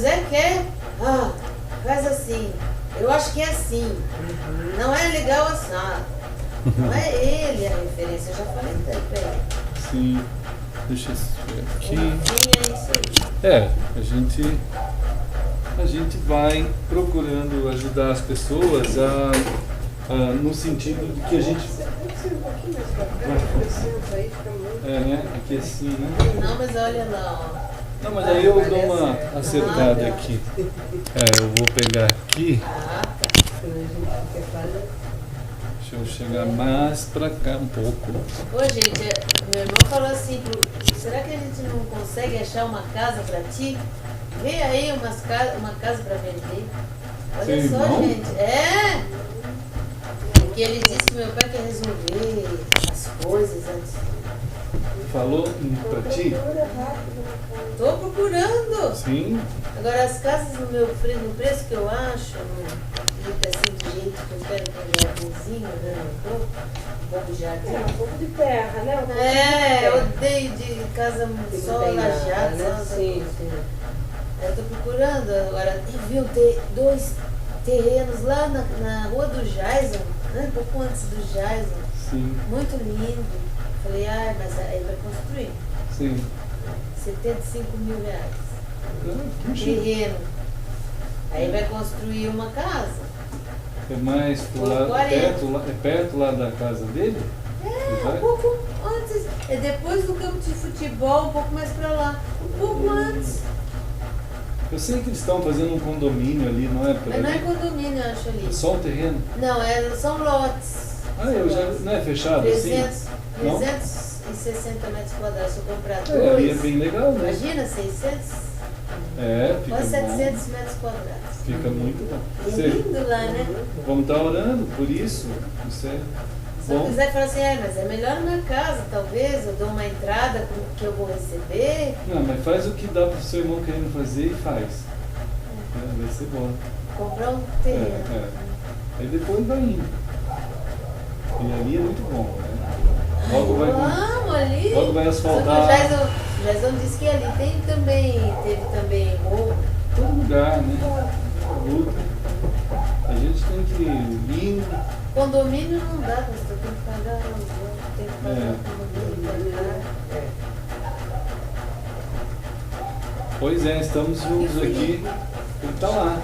Zé quer, faz assim. Eu acho que é assim. Não é legal assado. Não é ele a referência, eu já falei pra ele. Sim. Deixa eu ver aqui. Enfim, é isso aí. É, a gente vai procurando ajudar as pessoas no sentido de que a gente. Né? Aqui assim, né? Não, mas olha lá, ó. Não, mas aí eu dou uma acertada aqui. Eu vou pegar aqui. Deixa eu chegar mais pra cá um pouco. Ô, gente, meu irmão falou assim, será que a gente não consegue achar uma casa pra ti? Vê aí uma casa pra vender. Olha Seu só, irmão? gente. Porque ele disse que meu pai quer resolver as coisas antes. Falou pra ti? Tô procurando. Sim. Agora, as casas no preço que eu acho, assim, do jeito que eu quero ter um jardinzinho, né? Um pouco de jardim. Um pouco de terra, né? Eu odeio de casa só lajada. Né? Sim. Eu tô procurando agora. E viu, ter 2 terrenos lá na rua do Jaison, né? Um pouco antes do Jaison. Sim. Muito lindo. Falei, mas aí vai construir. Sim. 75 mil reais. Puxa. Terreno. Aí vai construir uma casa. É mais pro lado, perto lá da casa dele? Um pouco antes. É depois do campo de futebol, um pouco mais pra lá. Um pouco antes. Eu sei que eles estão fazendo um condomínio ali, não é? Mas não é condomínio, eu acho ali. É só um terreno? Não, são lotes. Não é fechado 300, assim? Não? 360 metros quadrados. Se eu comprar Ali é 2, bem legal, né? imagina, 600, Fica quase bom. 700 metros quadrados. Fica muito bom. É lindo lá, né? Vamos estar orando por isso. Isso é Se eu bom. quiser falar assim, mas é melhor uma casa, talvez, eu dou uma entrada com o que eu vou receber. Não, mas faz o que dá pro seu irmão querendo fazer e faz. Vai ser bom. Comprar um terreno. Aí depois vai indo. E ali é muito bom, né? Vamos ali. Logo vai asfaltar. Só que o Jason disse que ali teve também roubo. Todo lugar, né? Luta. A gente tem que ir. Condomínio não dá, você tem que pagar aluguel, tem que pagar condomínio, pagar. Pois é, estamos juntos aqui. Ele está lá.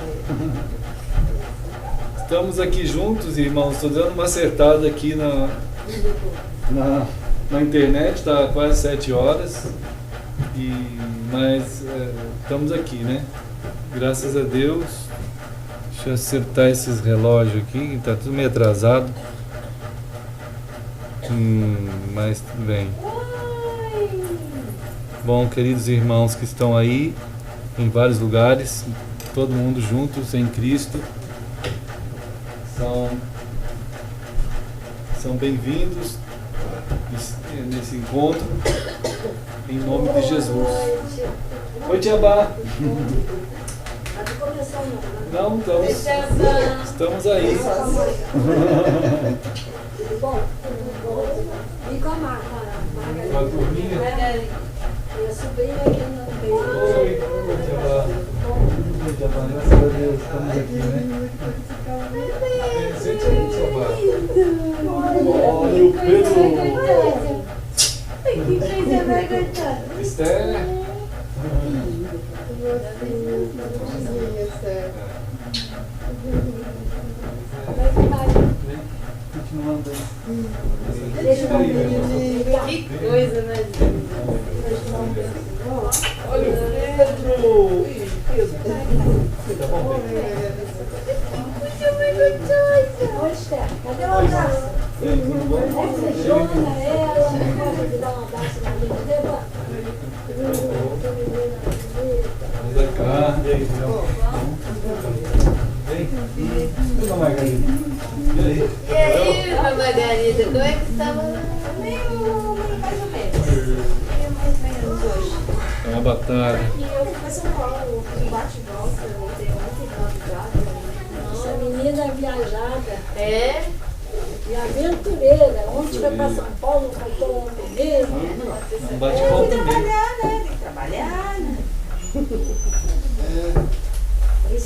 Estamos aqui juntos, irmãos. Estou dando uma acertada aqui na internet, está quase 7 horas. Mas estamos aqui, né? Graças a Deus. Deixa eu acertar esses relógios aqui, que está tudo meio atrasado. Mas tudo bem. Bom, queridos irmãos que estão aí em vários lugares, todo mundo juntos em Cristo, são bem-vindos nesse encontro, em nome de Jesus. Oi, Tia Bá. Não, estamos aí. E com a Margarida? Com a turminha? Minha sobrinha aqui no meio. Oi, Tia Bá. Tia Bá, graças a Deus, estamos aqui, né? Sente aí, Tia Bá. Olha o Pedro. Que coisa mais gostosa. Esther. Continuando aí. Deixa eu ver. Que coisa, né? Olha o Pedro! Tá bom, Pedro? Oi, Esther. Cadê o abraço? Tudo bom? Beijona ela. Pode dar um abraço na minha vida? Vamos cá. E aí, João? Vem. Dona Margarida. E aí? E aí, irmã Margarida, como é que estava? Meio mais ou menos. Meio mais ou menos hoje. É uma batalha. E eu fui pra São Paulo, fiz um bate-volta, eu voltei ontem na madrugada. Essa menina é viajada. É? E aventureira. Ontem foi pra São Paulo, faltou ontem mesmo. Um bate-volta mesmo. Trabalhar, né? Tem que trabalhar, né?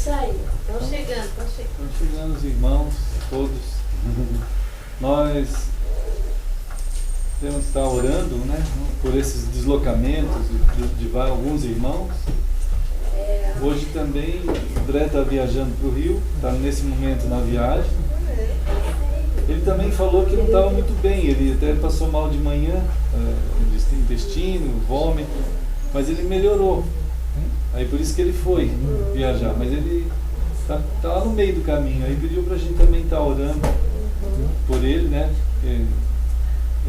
isso aí. Estão chegando. Estão chegando os irmãos, todos. Nós temos que estar orando, né, por esses deslocamentos de alguns irmãos. Hoje também o André está viajando para o Rio, está nesse momento na viagem. Ele também falou que não estava muito bem, ele até passou mal de manhã, intestino, vômito, mas ele melhorou. Aí por isso que ele foi viajar, mas ele está lá no meio do caminho. Aí pediu para a gente também estar orando por ele, né? Porque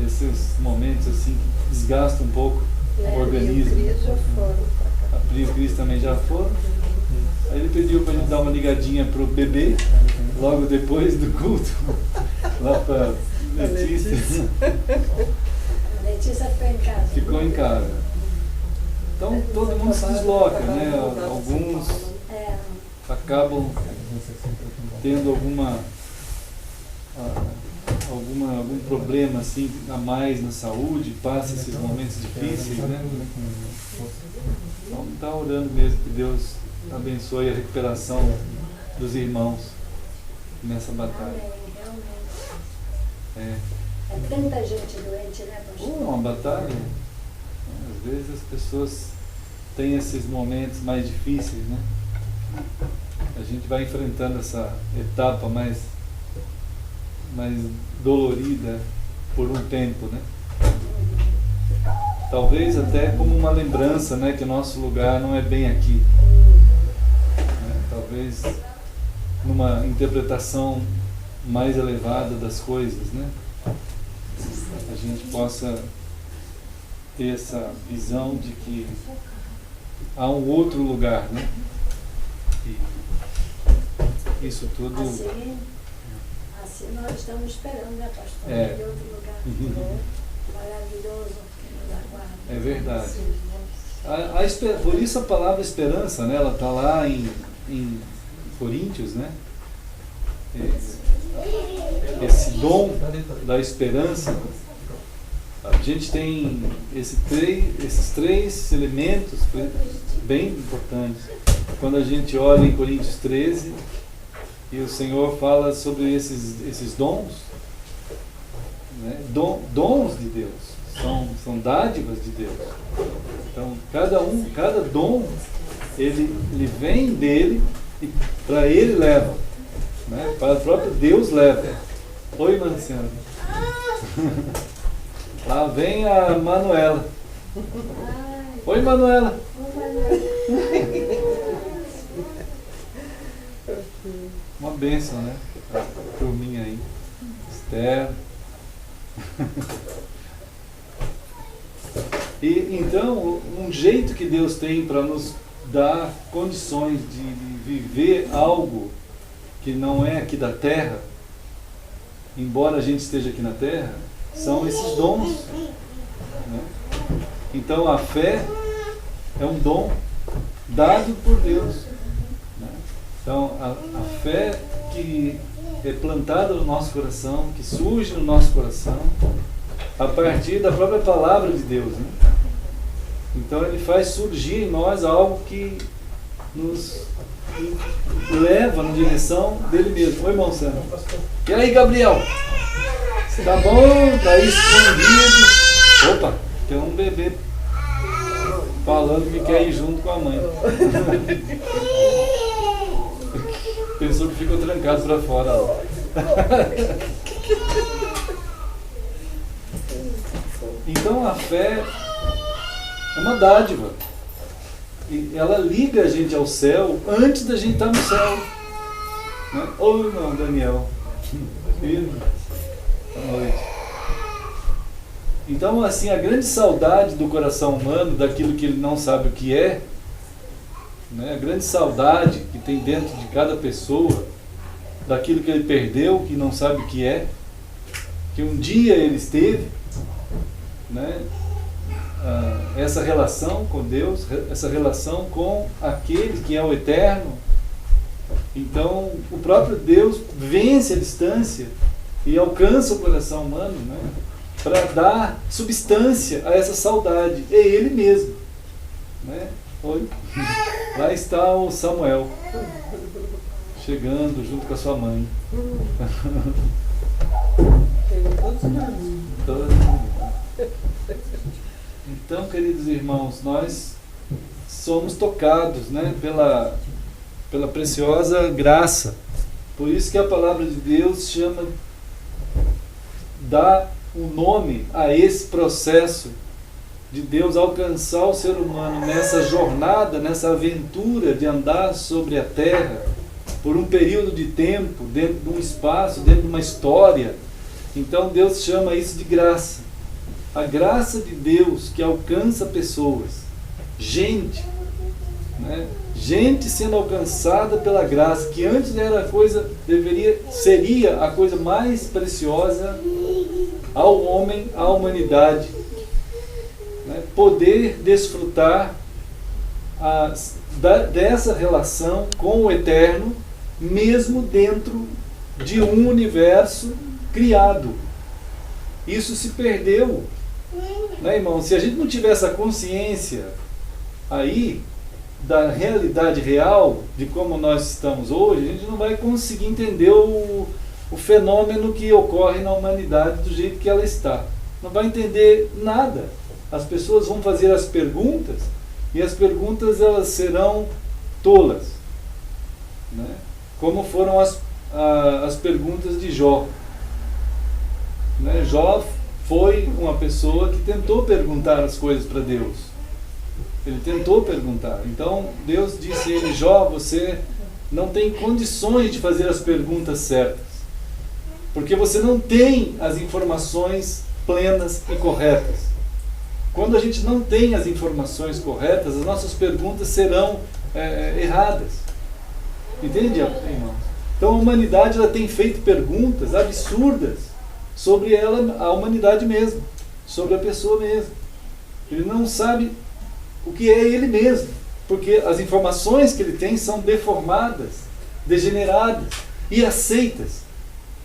esses momentos assim que desgastam um pouco o organismo. A Pri e o Cris também já foram. Aí ele pediu para a gente dar uma ligadinha pro bebê logo depois do culto, lá para Letícia. Letícia ficou em casa. Ficou em casa. Então todo mundo se desloca, né? Alguns acabam tendo algum problema assim a mais na saúde, passa esses momentos difíceis, né? Então está orando mesmo que Deus abençoe a recuperação dos irmãos nessa batalha. Amém, realmente. É tanta gente doente, né, pastor? uma batalha. Às vezes as pessoas têm esses momentos mais difíceis, né? A gente vai enfrentando essa etapa mais dolorida por um tempo, né? Talvez até como uma lembrança, né, que o nosso lugar não é bem aqui. Talvez numa interpretação mais elevada das coisas, né? A gente possa ter essa visão de que há um outro lugar, né? E isso tudo... Assim nós estamos esperando, né, pastor? De outro lugar. Maravilhoso que nos aguarda. É verdade. Por isso a palavra esperança, né? Ela está lá em Coríntios, né? Esse dom da esperança. A gente tem esses três elementos bem importantes. Quando a gente olha em Coríntios 13 e o Senhor fala sobre esses dons, né? Dons de Deus, são dádivas de Deus. Então cada dom ele vem dele e para ele leva, né? Para o próprio Deus leva. Oi, Marciano. Lá vem a Manuela. Oi, Manuela. Uma bênção, né? A turminha aí. Esther. E então, um jeito que Deus tem para nos dar condições de viver algo que não é aqui da terra, embora a gente esteja aqui na terra, são esses dons, né? Então a fé é um dom dado por Deus, né? Então a fé que é plantada no nosso coração, que surge no nosso coração a partir da própria palavra de Deus, né? Então ele faz surgir em nós algo que nos leva na direção dele mesmo. Oi, irmão Sandro. E aí, Gabriel? Tá bom? Tá aí escondido. Opa, tem um bebê falando que quer ir junto com a mãe. Pensou que ficou trancado pra fora. Então a fé é uma dádiva. E ela liga a gente ao céu antes da gente estar no céu, né? Ô, irmão Daniel. Boa noite. Então, assim, a grande saudade do coração humano, daquilo que ele não sabe o que é, né? A grande saudade que tem dentro de cada pessoa, daquilo que ele perdeu, que não sabe o que é, que um dia ele esteve, né? Essa relação com Deus, essa relação com aquele que é o eterno. Então o próprio Deus vence a distância e alcança o coração humano, né, para dar substância a essa saudade. É Ele mesmo, né? Oi? Lá está o Samuel, chegando junto com a sua mãe. Então, queridos irmãos, nós somos tocados, né, pela preciosa graça. Por isso que a palavra de Deus dá um nome a esse processo de Deus alcançar o ser humano nessa jornada, nessa aventura de andar sobre a terra por um período de tempo, dentro de um espaço, dentro de uma história. Então Deus chama isso de graça. A graça de Deus que alcança pessoas, gente, né? Gente sendo alcançada pela graça, que antes era a coisa, seria a coisa mais preciosa ao homem, à humanidade, né? Poder desfrutar dessa relação com o Eterno, mesmo dentro de um universo criado. Isso se perdeu, né, irmão? Se a gente não tiver essa consciência aí da realidade real, de como nós estamos hoje, a gente não vai conseguir entender o fenômeno que ocorre na humanidade do jeito que ela está. Não vai entender nada. As pessoas vão fazer as perguntas, e as perguntas elas serão tolas, né? Como foram as perguntas de Jó. Né? Jó foi uma pessoa que tentou perguntar as coisas para Deus. Ele tentou perguntar. Então Deus disse a ele: Jó, você não tem condições de fazer as perguntas certas, porque você não tem as informações plenas e corretas. Quando a gente não tem as informações corretas, as nossas perguntas serão erradas. Entende, irmãos? Então a humanidade ela tem feito perguntas absurdas sobre ela, a humanidade mesmo, sobre a pessoa mesmo. Ele não sabe o que é ele mesmo, porque as informações que ele tem são deformadas, degeneradas e aceitas.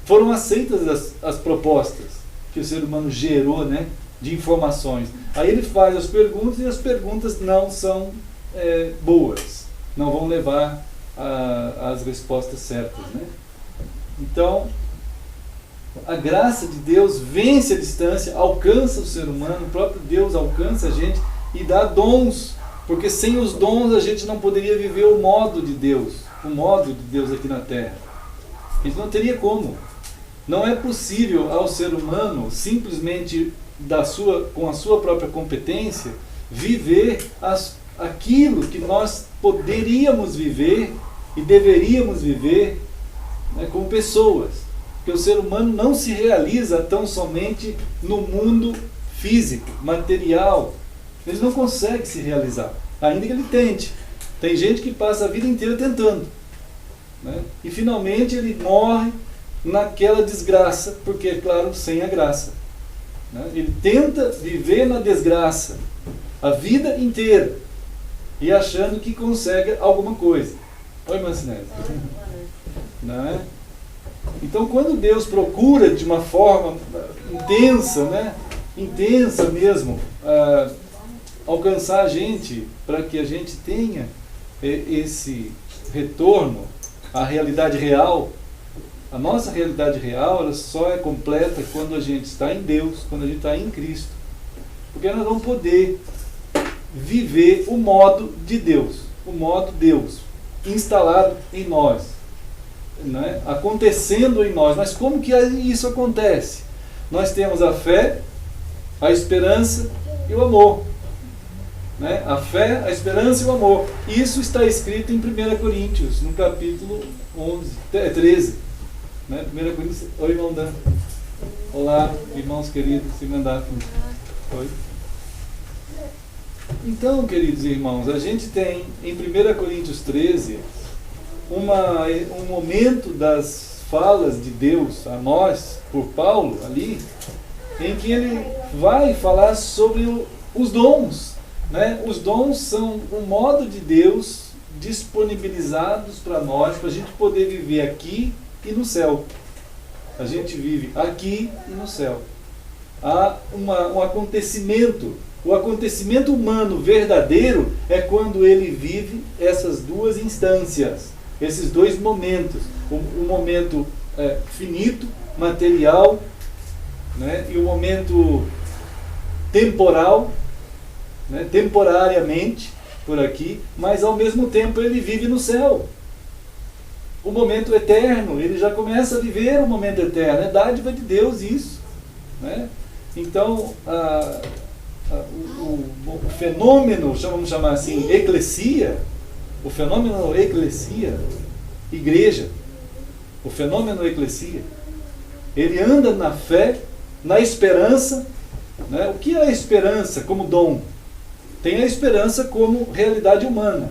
Foram aceitas as propostas que o ser humano gerou, né, de informações. Aí ele faz as perguntas e as perguntas não são boas, não vão levar às respostas certas, né? Então, a graça de Deus vence a distância, alcança o ser humano, o próprio Deus alcança a gente e dá dons, porque sem os dons a gente não poderia viver o modo de Deus aqui na Terra. A gente não teria como. Não é possível ao ser humano, simplesmente com a sua própria competência, viver aquilo que nós poderíamos viver e deveríamos viver, né, como pessoas. Porque o ser humano não se realiza tão somente no mundo físico, material. Ele não consegue se realizar, ainda que ele tente. Tem gente que passa a vida inteira tentando, né? E finalmente ele morre naquela desgraça, porque, é claro, sem a graça, né? Ele tenta viver na desgraça a vida inteira e achando que consegue alguma coisa. Oi, Mancinete. Não é? Então, quando Deus procura de uma forma intensa, né? Intensa mesmo, alcançar a gente, para que a gente tenha esse retorno à realidade real, a nossa realidade real ela só é completa quando a gente está em Deus, quando a gente está em Cristo. Porque nós vamos poder viver o modo de Deus, o modo Deus, instalado em nós, né? Acontecendo em nós. Mas como que isso acontece? Nós temos a fé, a esperança e o amor. Né? A fé, a esperança e o amor. Isso está escrito em 1 Coríntios, no capítulo 13. Né? 1 Coríntios. Oi, irmão Dan. Olá, irmãos queridos, irmã Daphne. Oi. Então, queridos irmãos, a gente tem em 1 Coríntios 13 um momento das falas de Deus a nós, por Paulo, ali, em que ele vai falar sobre os dons. Né? Os dons são o modo de Deus disponibilizados para nós, para a gente poder viver aqui e no céu. A gente vive aqui e no céu. Há um acontecimento O acontecimento humano verdadeiro é quando ele vive essas duas instâncias, esses dois momentos. O momento finito, material, né, e o momento temporal, né, temporariamente por aqui, mas ao mesmo tempo ele vive no céu. O momento eterno, ele já começa a viver o momento eterno. É dádiva de Deus isso, né? Então, o fenômeno, vamos chamar assim, eclesia, o fenômeno eclesia, igreja, o fenômeno eclesia, ele anda na fé, na esperança, né? O que é a esperança como dom? Tem a esperança como realidade humana.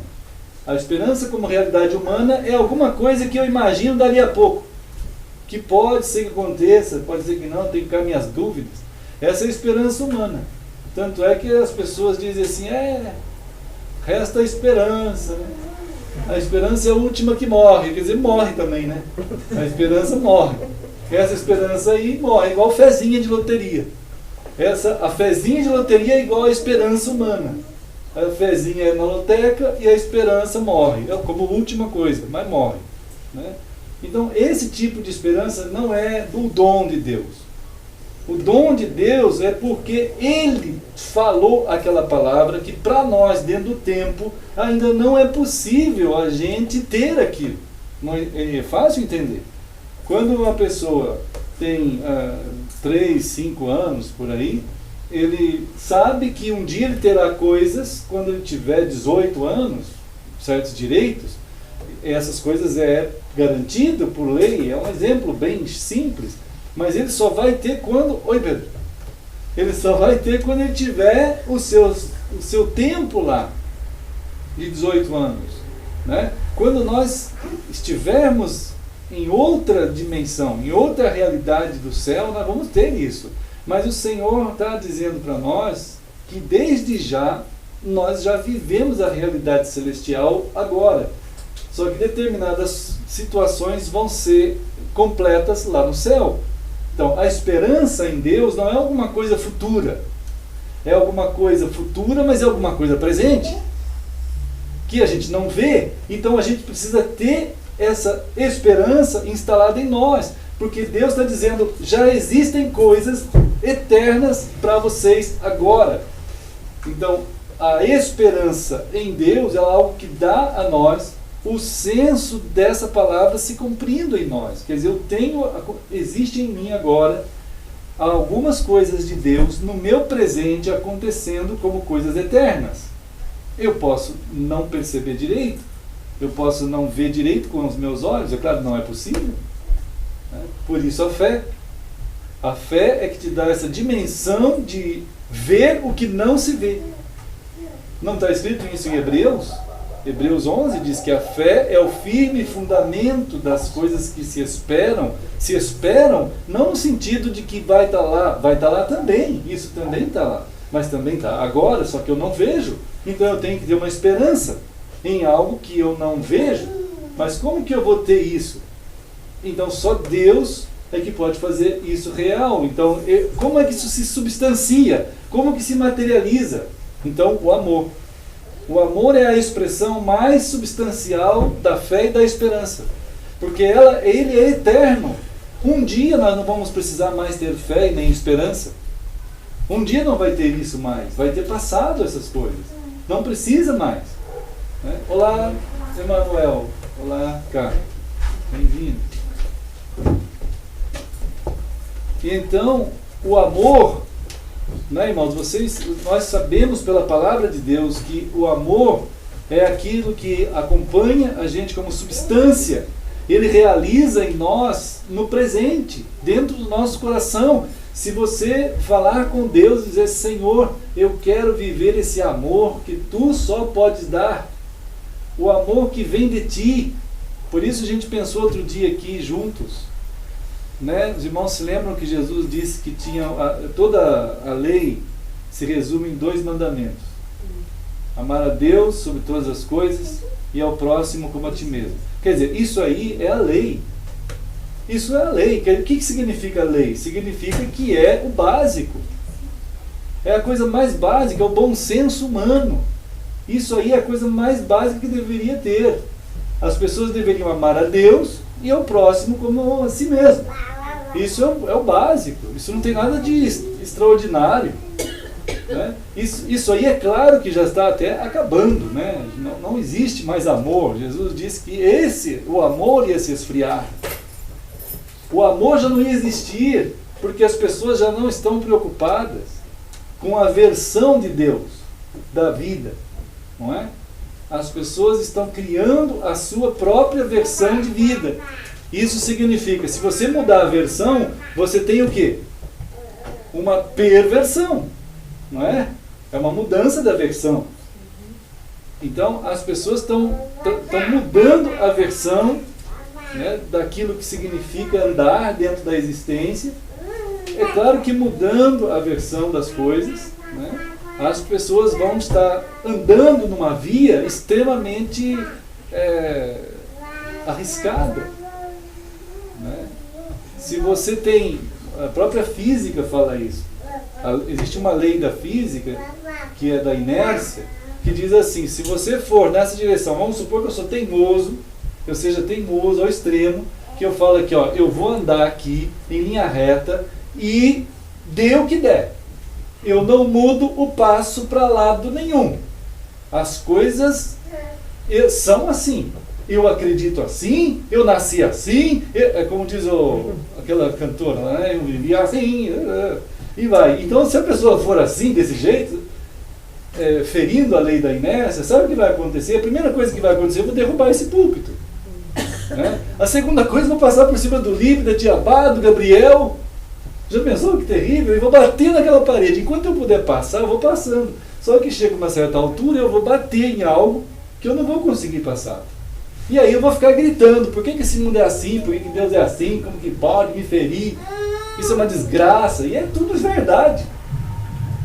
A esperança como realidade humana é alguma coisa que eu imagino dali a pouco, que pode ser que aconteça, pode ser que não, tem que ficar minhas dúvidas. Essa é a esperança humana. Tanto é que as pessoas dizem assim, resta a esperança, né? A esperança é a última que morre, quer dizer, morre também, né? A esperança morre. Essa esperança aí morre, igual fezinha de loteria. A fezinha de loteria é igual a esperança humana. A fezinha é na loteca e a esperança morre. É como última coisa, mas morre, né? Então, esse tipo de esperança não é do dom de Deus. O dom de Deus é porque Ele falou aquela palavra que para nós, dentro do tempo, ainda não é possível a gente ter aquilo. É fácil entender. Quando uma pessoa tem 3, 5 anos por aí, ele sabe que um dia ele terá coisas, quando ele tiver 18 anos, certos direitos, essas coisas é garantido por lei, é um exemplo bem simples, mas ele só vai ter quando... Oi, Pedro. Ele só vai ter quando ele tiver o seu tempo lá, de 18 anos, né? Quando nós estivermos em outra dimensão, em outra realidade do céu, nós vamos ter isso. Mas o Senhor está dizendo para nós que desde já, nós já vivemos a realidade celestial agora. Só que determinadas situações vão ser completas lá no céu. Então, a esperança em Deus não é alguma coisa futura. É alguma coisa futura, mas é alguma coisa presente, que a gente não vê. Então, a gente precisa ter essa esperança instalada em nós. Porque Deus está dizendo, já existem coisas eternas para vocês agora. Então, a esperança em Deus é algo que dá a nós o senso dessa palavra se cumprindo em nós. Quer dizer, existe em mim agora algumas coisas de Deus no meu presente acontecendo como coisas eternas. Eu posso não perceber direito, eu posso não ver direito com os meus olhos, é claro, não é possível. Por isso a fé. A fé é que te dá essa dimensão de ver o que não se vê. Não está escrito isso em Hebreus? Hebreus 11 diz que a fé é o firme fundamento das coisas que se esperam. Se esperam, não no sentido de que vai estar lá também. Isso também está lá. Mas também está agora, só que eu não vejo. Então eu tenho que ter uma esperança em algo que eu não vejo. Mas como que eu vou ter isso? Então só Deus é que pode fazer isso real. Então, como é que isso se substancia? Como que se materializa? Então, o amor. O amor é a expressão mais substancial da fé e da esperança. Porque ele é eterno. Um dia nós não vamos precisar mais ter fé e nem esperança. Um dia não vai ter isso mais. Vai ter passado essas coisas. Não precisa mais. Né? Olá, Emanuel. Olá, cá. Bem-vindo. E então, o amor, né, irmãos, nós sabemos pela palavra de Deus que o amor é aquilo que acompanha a gente como substância. Ele realiza em nós no presente, dentro do nosso coração. Se você falar com Deus e dizer, Senhor, eu quero viver esse amor que Tu só podes dar, o amor que vem de Ti. Por isso a gente pensou outro dia aqui juntos, né? Os irmãos se lembram que Jesus disse que toda a lei se resume em 2 mandamentos: amar a Deus sobre todas as coisas e ao próximo como a ti mesmo. Quer dizer, isso aí é a lei. Isso é a lei. O que significa a lei? Significa que é o básico. É a coisa mais básica, é o bom senso humano. Isso aí é a coisa mais básica que deveria ter. As pessoas deveriam amar a Deus e ao próximo como a si mesmo. Isso é o básico. Isso não tem nada de extraordinário, né? Isso aí é claro que já está até acabando, né? Não existe mais amor. Jesus disse que o amor ia se esfriar. O amor já não ia existir, porque as pessoas já não estão preocupadas com a versão de Deus da vida, não é? As pessoas estão criando a sua própria versão de vida. Isso significa, se você mudar a versão, você tem o quê? Uma perversão, não é? É uma mudança da versão. Então, as pessoas estão mudando a versão, né, daquilo que significa andar dentro da existência. É claro que mudando a versão das coisas, né, as pessoas vão estar andando numa via extremamente arriscada, né? Se você tem, a própria física fala isso. Existe uma lei da física, que é da inércia, que diz assim: se você for nessa direção, vamos supor que eu sou teimoso, eu seja teimoso ao extremo, que eu falo aqui, ó, eu vou andar aqui em linha reta e dê o que der. Eu não mudo o passo para lado nenhum. As coisas são assim. Eu acredito assim, eu nasci assim, é como diz aquela cantora, né? Eu vivi assim, e vai. Então, se a pessoa for assim, desse jeito, ferindo a lei da inércia, sabe o que vai acontecer? A primeira coisa que vai acontecer, eu vou derrubar esse púlpito, né? A segunda coisa, eu vou passar por cima do Lipe, da Tiabá, do Gabriel. Já pensou que terrível? Eu vou bater naquela parede. Enquanto eu puder passar, eu vou passando. Só que chega uma certa altura, eu vou bater em algo que eu não vou conseguir passar. E aí eu vou ficar gritando: por que esse mundo é assim? Por que Deus é assim? Como que pode me ferir? Isso é uma desgraça. E é tudo verdade.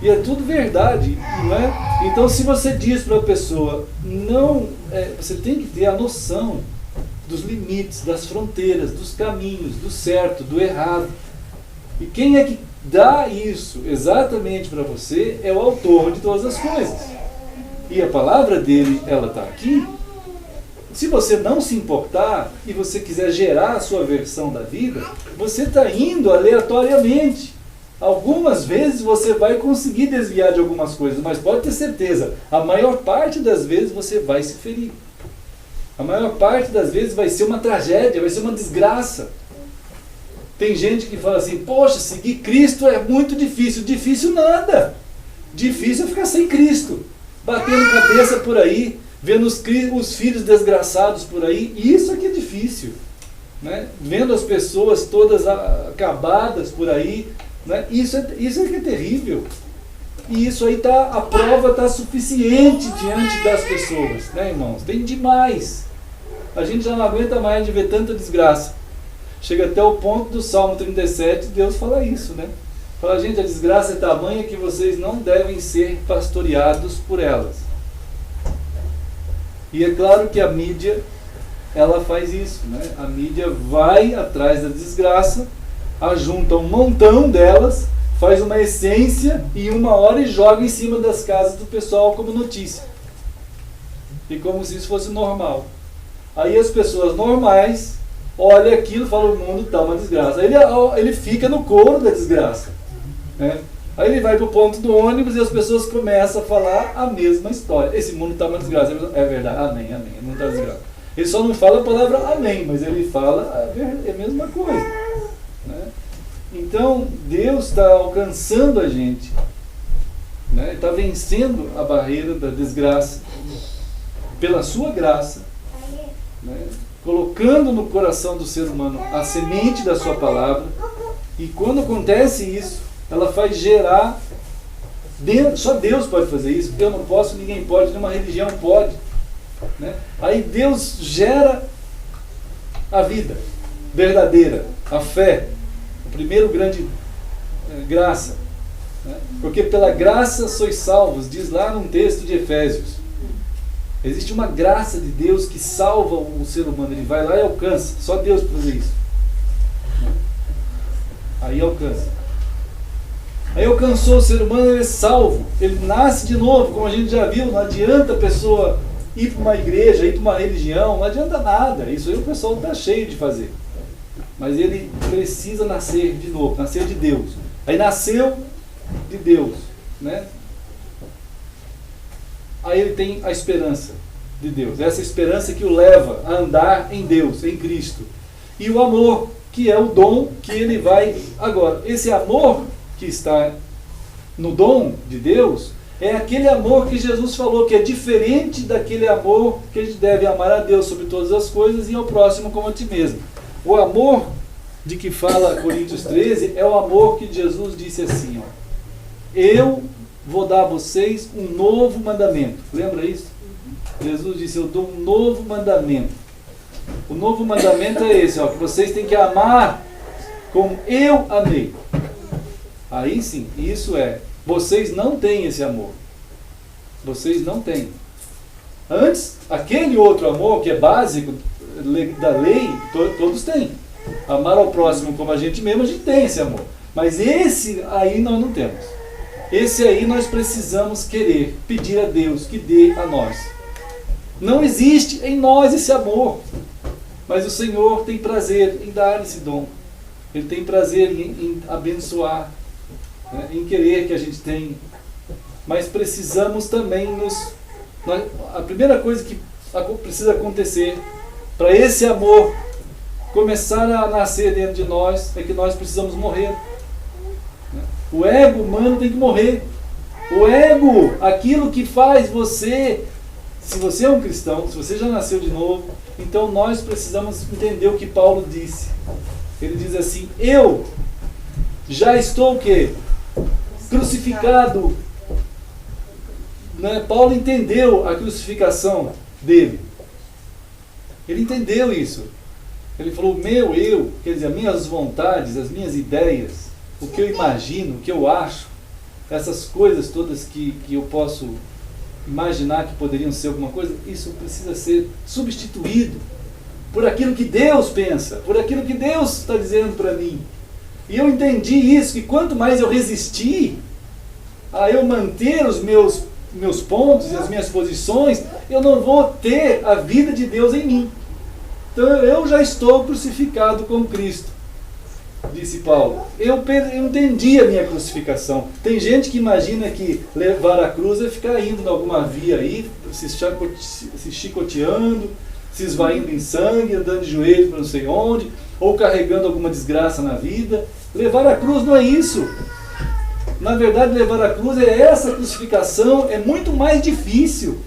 E é tudo verdade, não é? Então, se você diz para a pessoa, você tem que ter a noção dos limites, das fronteiras, dos caminhos, do certo, do errado. E quem é que dá isso exatamente para você é o autor de todas as coisas. E a palavra dele, ela está aqui. Se você não se importar e você quiser gerar a sua versão da vida, você está indo aleatoriamente. Algumas vezes você vai conseguir desviar de algumas coisas, mas pode ter certeza, a maior parte das vezes você vai se ferir. A maior parte das vezes vai ser uma tragédia, vai ser uma desgraça. Tem gente que fala assim: poxa, seguir Cristo é muito difícil. Difícil nada. Difícil é ficar sem Cristo, batendo cabeça por aí, vendo os filhos desgraçados por aí. Isso aqui é difícil, né? Vendo as pessoas todas acabadas por aí, né? Isso aqui é terrível. E isso aí a prova está suficiente diante das pessoas, né, irmãos? Tem demais. A gente já não aguenta mais de ver tanta desgraça. Chega até o ponto do Salmo 37, Deus fala isso, né? Fala: gente, a desgraça é tamanha que vocês não devem ser pastoreados por elas. E é claro que a mídia, ela faz isso, né? A mídia vai atrás da desgraça, ajunta um montão delas, faz uma essência em uma hora e joga em cima das casas do pessoal como notícia. E como se isso fosse normal. Aí as pessoas normais olha aquilo e fala: o mundo está uma desgraça. Aí ele fica no coro da desgraça, né? Aí ele vai para o ponto do ônibus e as pessoas começam a falar a mesma história. Esse mundo está uma desgraça. É verdade, amém, amém. O mundo está uma desgraça. Ele só não fala a palavra amém, mas ele fala a mesma coisa, né? Então, Deus está alcançando a gente, né? Está vencendo a barreira da desgraça pela sua graça, né? Colocando no coração do ser humano a semente da sua palavra. E quando acontece isso, ela faz gerar, só Deus pode fazer isso. Eu não posso, ninguém pode, nenhuma religião pode, né? Aí Deus gera a vida verdadeira, a fé, o primeiro grande graça, né? Porque pela graça sois salvos, diz lá num texto de Efésios. Existe uma graça de Deus que salva o ser humano. Ele vai lá e alcança. Só Deus pode fazer isso. Aí alcança. Aí alcançou o ser humano, ele é salvo, ele nasce de novo, como a gente já viu. Não adianta a pessoa ir para uma igreja, ir para uma religião, não adianta nada. Isso aí o pessoal está cheio de fazer. Mas ele precisa nascer de novo, nascer de Deus. Aí nasceu de Deus, né? Aí ele tem a esperança de Deus. Essa esperança que o leva a andar em Deus, em Cristo. E o amor, que é o dom que ele vai... Agora, esse amor que está no dom de Deus é aquele amor que Jesus falou, que é diferente daquele amor que a gente deve amar a Deus sobre todas as coisas e ao próximo como a ti mesmo. O amor de que fala Coríntios 13 é o amor que Jesus disse assim, ó, eu vou dar a vocês um novo mandamento. Lembra isso? Jesus disse, eu dou um novo mandamento. O novo mandamento é esse, ó, que vocês têm que amar como eu amei. Aí sim, isso é, vocês não têm esse amor. Vocês não têm. Antes, aquele outro amor que é básico da lei, todos têm. Amar ao próximo como a gente mesmo, a gente tem esse amor. Mas esse aí nós não temos. Esse aí nós precisamos querer, pedir a Deus que dê a nós. Não existe em nós esse amor. Mas o Senhor tem prazer em dar esse dom. Ele tem prazer em abençoar, né, em querer que a gente tenha. Mas precisamos também a primeira coisa que precisa acontecer para esse amor começar a nascer dentro de nós é que nós precisamos morrer. O ego humano tem que morrer. O ego, aquilo que faz você, se você é um cristão, se você já nasceu de novo, então nós precisamos entender o que Paulo disse. Ele diz assim, eu já estou o quê? Crucificado. Né? Paulo entendeu a crucificação dele. Ele entendeu isso. Ele falou, meu eu, quer dizer, as minhas vontades, as minhas ideias, o que eu imagino, o que eu acho, essas coisas todas que eu posso imaginar que poderiam ser alguma coisa, isso precisa ser substituído por aquilo que Deus pensa, por aquilo que Deus está dizendo para mim. E eu entendi isso, que quanto mais eu resistir a eu manter os meus pontos e as minhas posições, eu não vou ter a vida de Deus em mim. Então eu já estou crucificado com Cristo, disse Paulo. Eu entendi a minha crucificação. Tem gente que imagina que levar a cruz é ficar indo em alguma via aí, se chicoteando, se esvaindo em sangue, andando de joelhos para não sei onde, ou carregando alguma desgraça na vida. Levar a cruz não é isso. Na verdade, levar a cruz é essa crucificação, é muito mais difícil.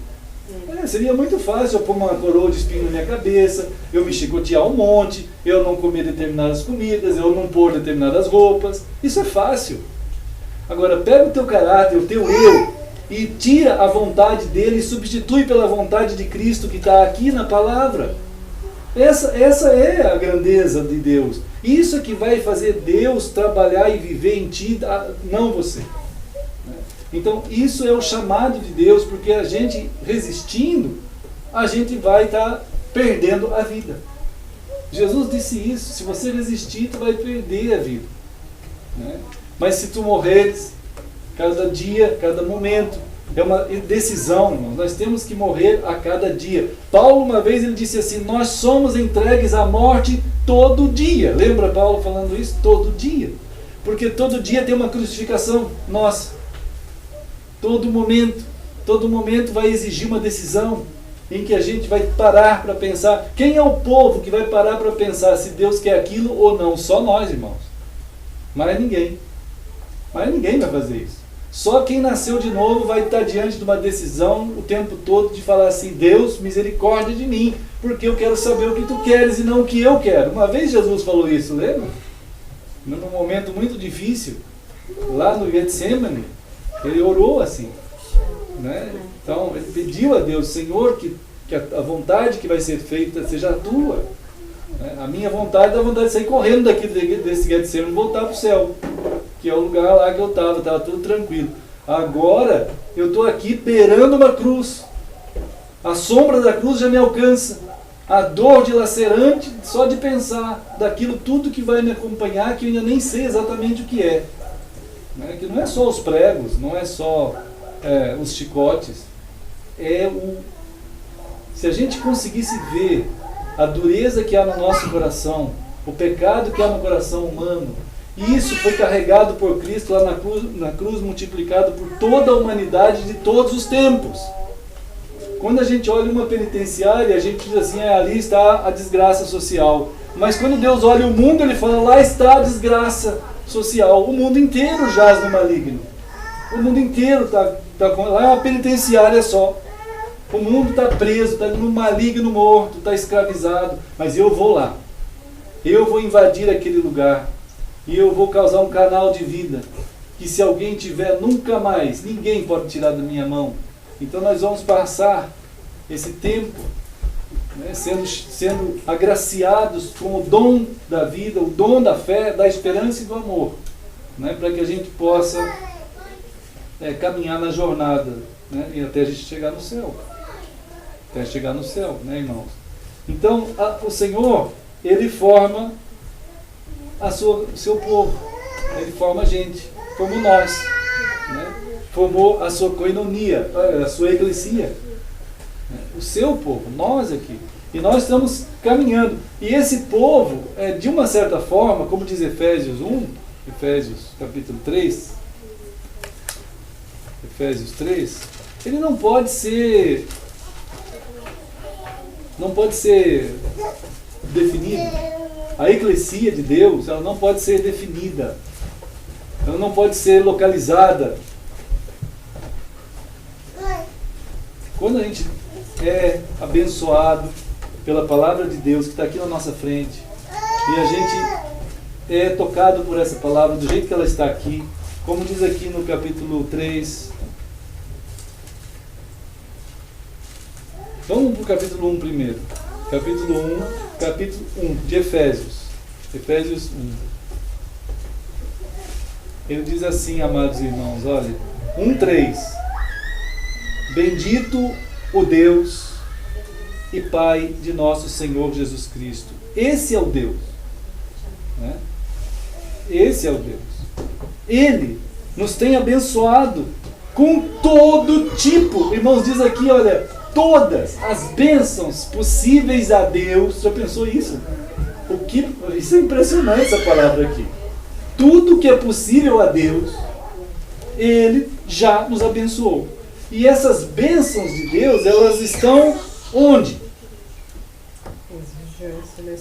Seria muito fácil eu pôr uma coroa de espinho na minha cabeça, eu me chicotear um monte, eu não comer determinadas comidas, eu não pôr determinadas roupas. Isso é fácil. Agora, pega o teu caráter, o teu eu, e tira a vontade dele e substitui pela vontade de Cristo que está aqui na palavra. Essa é a grandeza de Deus. Isso é que vai fazer Deus trabalhar e viver em ti, não você. Então isso é o chamado de Deus, porque a gente resistindo, a gente vai estar perdendo a vida. Jesus disse isso, se você resistir, tu vai perder a vida. Né? Mas se tu morreres, cada dia, cada momento, é uma decisão, irmãos. Nós temos que morrer a cada dia. Paulo uma vez ele disse assim, nós somos entregues à morte todo dia. Lembra Paulo falando isso? Todo dia. Porque todo dia tem uma crucificação nossa. Todo momento vai exigir uma decisão em que a gente vai parar para pensar. Quem é o povo que vai parar para pensar se Deus quer aquilo ou não? Só nós, irmãos. Mais ninguém. Mais ninguém vai fazer isso. Só quem nasceu de novo vai estar diante de uma decisão o tempo todo de falar assim, Deus, misericórdia de mim, porque eu quero saber o que tu queres e não o que eu quero. Uma vez Jesus falou isso, lembra? Num momento muito difícil, lá no Getsemane, ele orou assim, né? Então ele pediu a Deus, Senhor, que a vontade que vai ser feita seja a tua, né? A minha vontade é a vontade de sair correndo desse Getsemane e voltar para o céu, que é o lugar lá que eu estava tudo tranquilo. Agora eu estou aqui beirando uma cruz, a sombra da cruz já me alcança, a dor dilacerante só de pensar daquilo tudo que vai me acompanhar, que eu ainda nem sei exatamente o que é. né? Que não é só os pregos, não é só os chicotes, se a gente conseguisse ver a dureza que há no nosso coração, o pecado que há no coração humano, e isso foi carregado por Cristo lá na cruz, multiplicado por toda a humanidade de todos os tempos. Quando a gente olha uma penitenciária, a gente diz assim, ali está a desgraça social. Mas quando Deus olha o mundo, Ele fala, lá está a desgraça social. O mundo inteiro jaz no maligno. O mundo inteiro lá é uma penitenciária só. O mundo está preso, está no maligno morto, está escravizado. Mas eu vou lá. Eu vou invadir aquele lugar. E eu vou causar um canal de vida. Que se alguém tiver, nunca mais, ninguém pode tirar da minha mão. Então nós vamos passar esse tempo, né, sendo agraciados com o dom da vida, o dom da fé, da esperança e do amor, né, para que a gente possa caminhar na jornada, né, e até a gente chegar no céu. Até chegar no céu, né, irmãos? Então, o Senhor, Ele forma o seu povo, Ele forma a gente, como nós, né? Formou a sua koinonia, a sua eclesia, o seu povo, nós aqui. E nós estamos caminhando. E esse povo, de uma certa forma, como diz Efésios 1, Efésios capítulo 3, Efésios 3, ele não pode ser definido. A eclesia de Deus, ela não pode ser definida. Ela não pode ser localizada. Quando a gente é abençoado pela palavra de Deus que está aqui na nossa frente, e a gente é tocado por essa palavra do jeito que ela está aqui, como diz aqui no capítulo 3. Vamos para o capítulo 1 primeiro. Capítulo 1 de Efésios. Efésios 1. Ele diz assim, amados irmãos, olha, 1:3. Bendito o Deus e Pai de nosso Senhor Jesus Cristo. Esse é o Deus. Né? Esse é o Deus. Ele nos tem abençoado com todo tipo. Irmãos, diz aqui, olha, todas as bênçãos possíveis a Deus. Já pensou isso? Isso é impressionante, essa palavra aqui. Tudo que é possível a Deus, Ele já nos abençoou. E essas bênçãos de Deus, elas estão onde?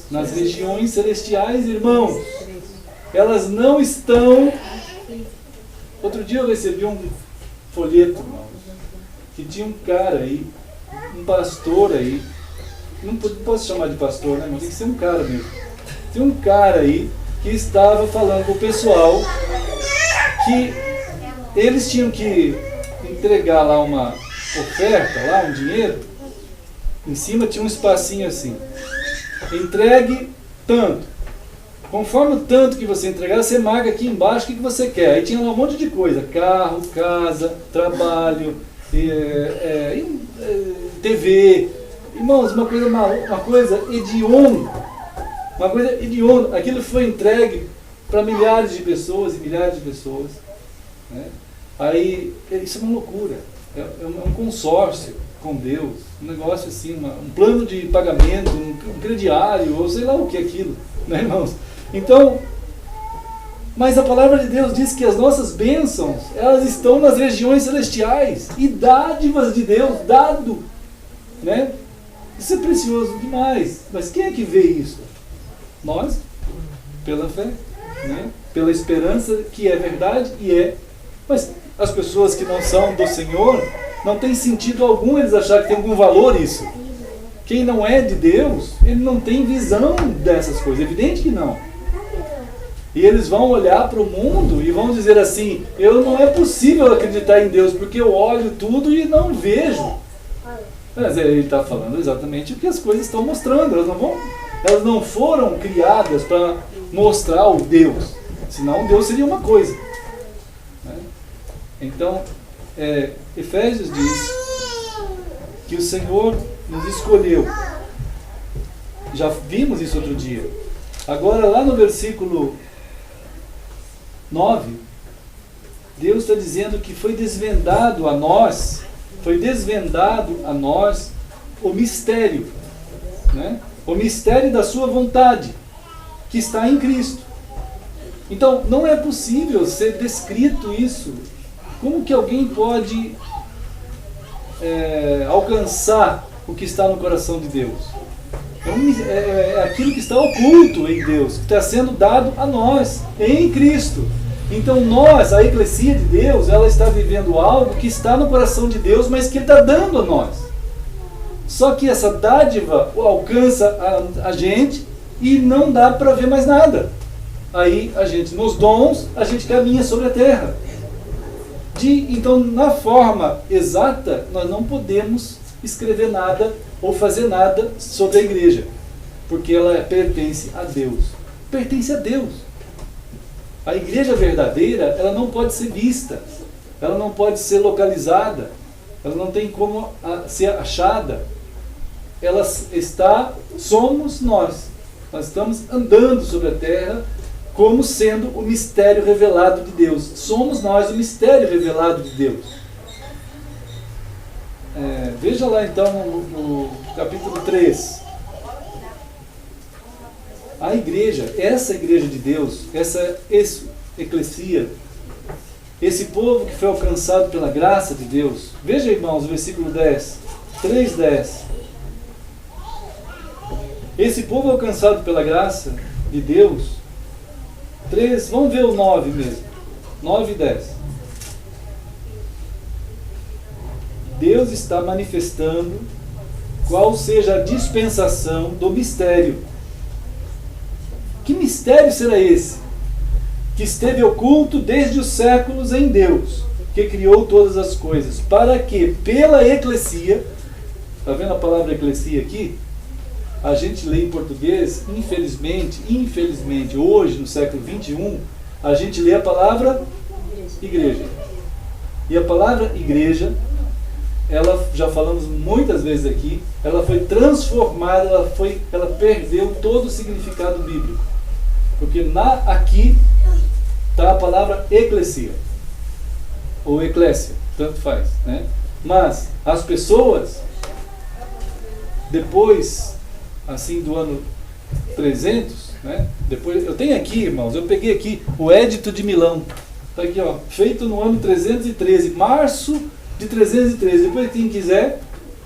Nas regiões celestiais, irmãos. Elas não estão... Outro dia eu recebi um folheto, irmãos, que tinha um cara aí, um pastor aí, não posso chamar de pastor, né, mas tem que ser um cara mesmo. Tem um cara aí que estava falando para o pessoal que eles tinham que entregar lá uma oferta, lá um dinheiro, em cima tinha um espacinho assim, entregue tanto, conforme o tanto que você entregar, você marca aqui embaixo o que você quer. Aí tinha lá um monte de coisa, carro, casa, trabalho, TV, irmãos, uma coisa hedionda, aquilo foi entregue para milhares de pessoas e milhares de pessoas, né? Aí, isso é uma loucura, é um consórcio com Deus, um negócio assim, um plano de pagamento, um crediário, ou sei lá o que é aquilo, né, irmãos? Então, mas a palavra de Deus diz que as nossas bênçãos, elas estão nas regiões celestiais, e dádivas de Deus, dado, né? Isso é precioso demais, mas quem é que vê isso? Nós, pela fé, né? Pela esperança que é verdade e é, mas as pessoas que não são do Senhor, não tem sentido algum eles acharem que tem algum valor isso. Quem não é de Deus, ele não tem visão dessas coisas, é evidente que não. E eles vão olhar para o mundo e vão dizer assim, não é possível acreditar em Deus, porque eu olho tudo e não vejo. Mas ele está falando exatamente o que as coisas estão mostrando, elas não foram criadas para mostrar o Deus, senão Deus seria uma coisa. Então, Efésios diz que o Senhor nos escolheu. Já vimos isso outro dia. Agora, lá no versículo 9, Deus está dizendo que foi desvendado a nós o mistério, né? O mistério da sua vontade, que está em Cristo. Então, não é possível ser descrito isso. Como que alguém pode alcançar o que está no coração de Deus? É aquilo que está oculto em Deus, que está sendo dado a nós, em Cristo. Então nós, a Eclesia de Deus, ela está vivendo algo que está no coração de Deus, mas que Ele está dando a nós. Só que essa dádiva alcança a gente e não dá para ver mais nada. Aí a gente, nos dons, a gente caminha sobre a terra. Então, na forma exata, nós não podemos escrever nada ou fazer nada sobre a igreja, porque ela pertence a Deus. Pertence a Deus. A igreja verdadeira, ela não pode ser vista, ela não pode ser localizada, ela não tem como ser achada. Somos nós. Nós estamos andando sobre a terra como sendo o mistério revelado de Deus. Somos nós o mistério revelado de Deus. Veja lá então no capítulo 3. A igreja, essa igreja de Deus, essa eclesia, esse povo que foi alcançado pela graça de Deus. Veja, irmãos, o versículo 10, 3:10. Esse povo alcançado pela graça de Deus, vamos ver o 9 mesmo, 9 e 10. Deus está manifestando qual seja a dispensação do mistério. Que mistério será esse? Que esteve oculto desde os séculos em Deus, que criou todas as coisas, para que pela eclesia, está vendo a palavra eclesia aqui? A gente lê em português, infelizmente, hoje no século 21, a gente lê a palavra igreja. E a palavra igreja, ela, já falamos muitas vezes aqui, ela foi transformada, ela perdeu todo o significado bíblico. Porque aqui está a palavra eclesia, ou eclésia, tanto faz, né? Mas as pessoas, depois, assim, do ano 300, né? Depois, eu tenho aqui, irmãos, eu peguei aqui o Édito de Milão, está aqui, ó, feito no ano 313, março de 313. Depois, quem quiser,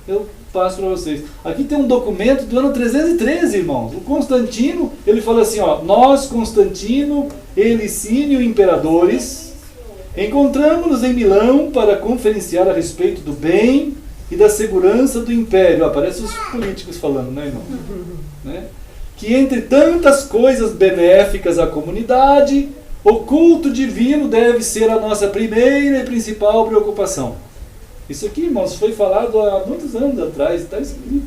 eu passo para vocês. Aqui tem um documento do ano 313, irmãos. O Constantino, ele fala assim, ó: nós, Constantino e Licínio, imperadores, encontramos-nos em Milão para conferenciar a respeito do bem e da segurança do império. Ó, parece os políticos falando, né, irmão? Né? Que entre tantas coisas benéficas à comunidade, o culto divino deve ser a nossa primeira e principal preocupação. Isso aqui, irmãos, foi falado há muitos anos atrás, está escrito.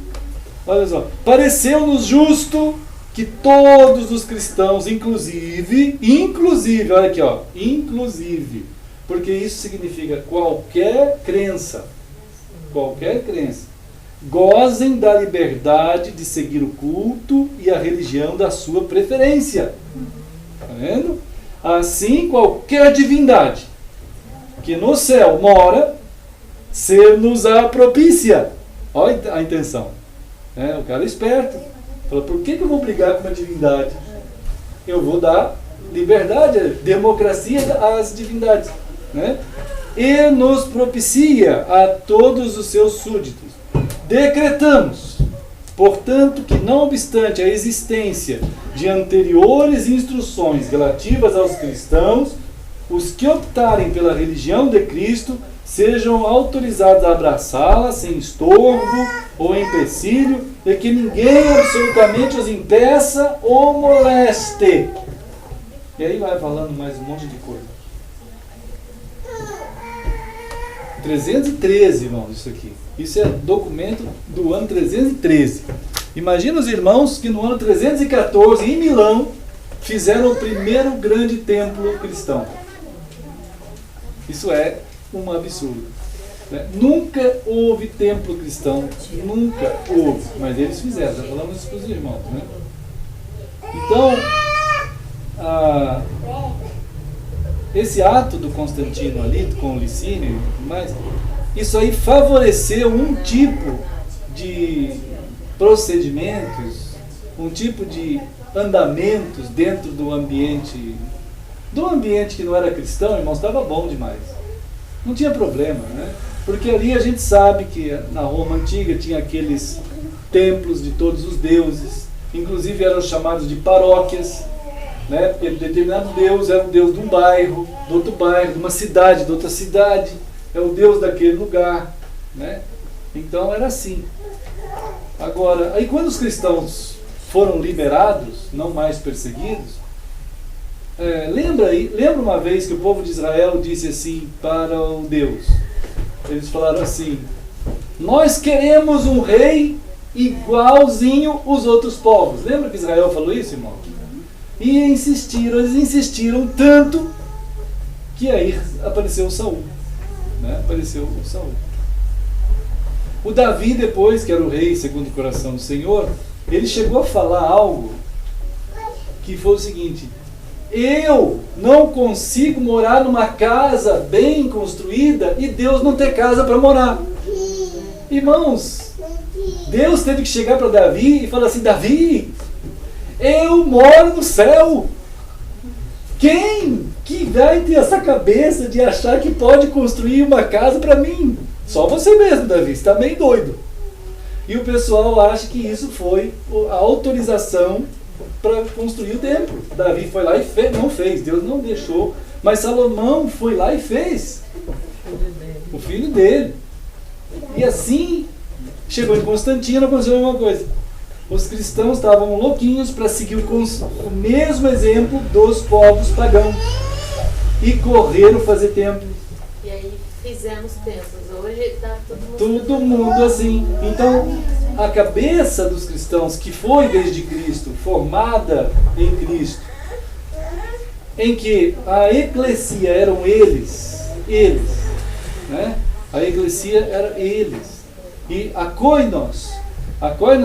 Olha só. Pareceu-nos justo que todos os cristãos, inclusive, olha aqui, ó, inclusive, porque isso significa qualquer crença, gozem da liberdade de seguir o culto e a religião da sua preferência. Está vendo? Assim, qualquer divindade que no céu mora, ser-nos-á propícia. Olha a intenção. O cara é esperto. Fala, por que eu vou brigar com uma divindade? Eu vou dar liberdade, democracia às divindades. Né? E nos propicia a todos os seus súditos. Decretamos, portanto, que não obstante a existência de anteriores instruções relativas aos cristãos, os que optarem pela religião de Cristo sejam autorizados a abraçá-la sem estorvo ou empecilho, e que ninguém absolutamente os impeça ou moleste. E aí vai falando mais um monte de coisa. 313, irmãos, isso aqui. Isso é documento do ano 313. Imagina os irmãos que no ano 314, em Milão, fizeram o primeiro grande templo cristão. Isso é um absurdo. Né? Nunca houve templo cristão, nunca houve, mas eles fizeram, já falamos isso para os irmãos. Né? Então, esse ato do Constantino ali, com o Licínio e tudo mais, isso aí favoreceu um tipo de procedimentos, um tipo de andamentos dentro do ambiente que não era cristão, irmãos, estava bom demais. Não tinha problema, né? Porque ali a gente sabe que na Roma Antiga tinha aqueles templos de todos os deuses, inclusive eram chamados de paróquias, né? Porque determinado deus era o deus de um bairro, de outro bairro, de uma cidade, de outra cidade, é o deus daquele lugar, né? Então era assim. Agora, aí quando os cristãos foram liberados, não mais perseguidos, lembra uma vez que o povo de Israel disse assim para o Deus, eles falaram assim: nós queremos um rei igualzinho os outros povos. Lembra que Israel falou isso, irmão? E eles insistiram tanto que aí apareceu o Saul, né? Apareceu o Saul. O Davi depois, que era o rei segundo o coração do Senhor, ele chegou a falar algo que foi o seguinte: eu não consigo morar numa casa bem construída e Deus não ter casa para morar. Irmãos, Deus teve que chegar para Davi e falar assim: Davi, eu moro no céu. Quem que vai ter essa cabeça de achar que pode construir uma casa para mim? Só você mesmo, Davi, você está meio doido. E o pessoal acha que isso foi a autorização para construir o templo. Davi foi lá e não fez, Deus não deixou, mas Salomão foi lá e fez. O filho dele. E assim, chegou em Constantino, aconteceu uma coisa. Os cristãos estavam louquinhos para seguir o mesmo exemplo dos povos pagãos. E correram fazer templo. E aí fizemos templos. Hoje está todo mundo assim. Então, a cabeça dos cristãos, que foi desde Cristo, formada em Cristo, em que a eclesia eram eles, né? A eclesia era eles. E a koinos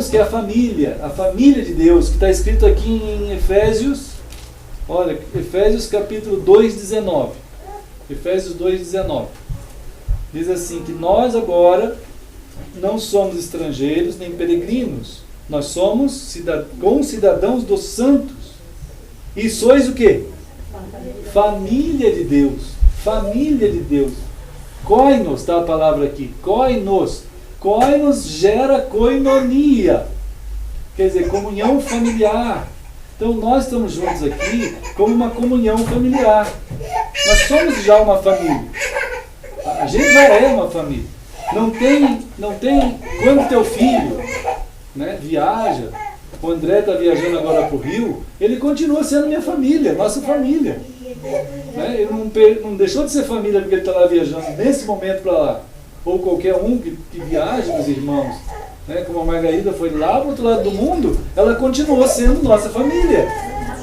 que é a família de Deus, que está escrito aqui em Efésios, olha, Efésios capítulo 2:19. Efésios 2:19. Diz assim, que nós agora não somos estrangeiros nem peregrinos, nós somos concidadãos dos santos. E sois o quê? Família de Deus. Família de Deus. Koinos, está a palavra aqui. Koinos. Koinos gera koinonia. Quer dizer, comunhão familiar. Então nós estamos juntos aqui como uma comunhão familiar. Nós somos já uma família. A gente já é uma família. Não tem quando teu filho, né, viaja, o André está viajando agora para o Rio, ele continua sendo minha família, nossa família. Né? Ele não deixou de ser família porque ele está lá viajando nesse momento para lá. Ou qualquer um que viaja, os irmãos. Né? Como a Margarida foi lá para o outro lado do mundo, ela continuou sendo nossa família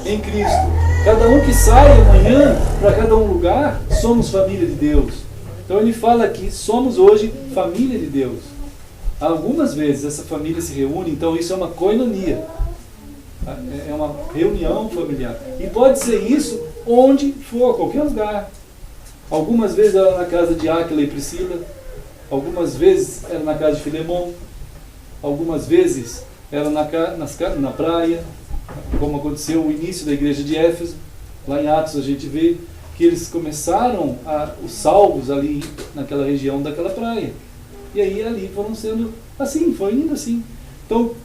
em Cristo. Cada um que sai amanhã para cada um lugar, somos família de Deus. Então ele fala que somos hoje família de Deus. Algumas vezes essa família se reúne, então isso é uma koinonia. É uma reunião familiar. E pode ser isso onde for, qualquer lugar. Algumas vezes era na casa de Áquila e Priscila. Algumas vezes era na casa de Filemon. Algumas vezes era na praia, como aconteceu o início da igreja de Éfeso. Lá em Atos a gente vê que eles começaram os salvos ali naquela região daquela praia. E aí ali foram sendo assim, foi indo assim. Então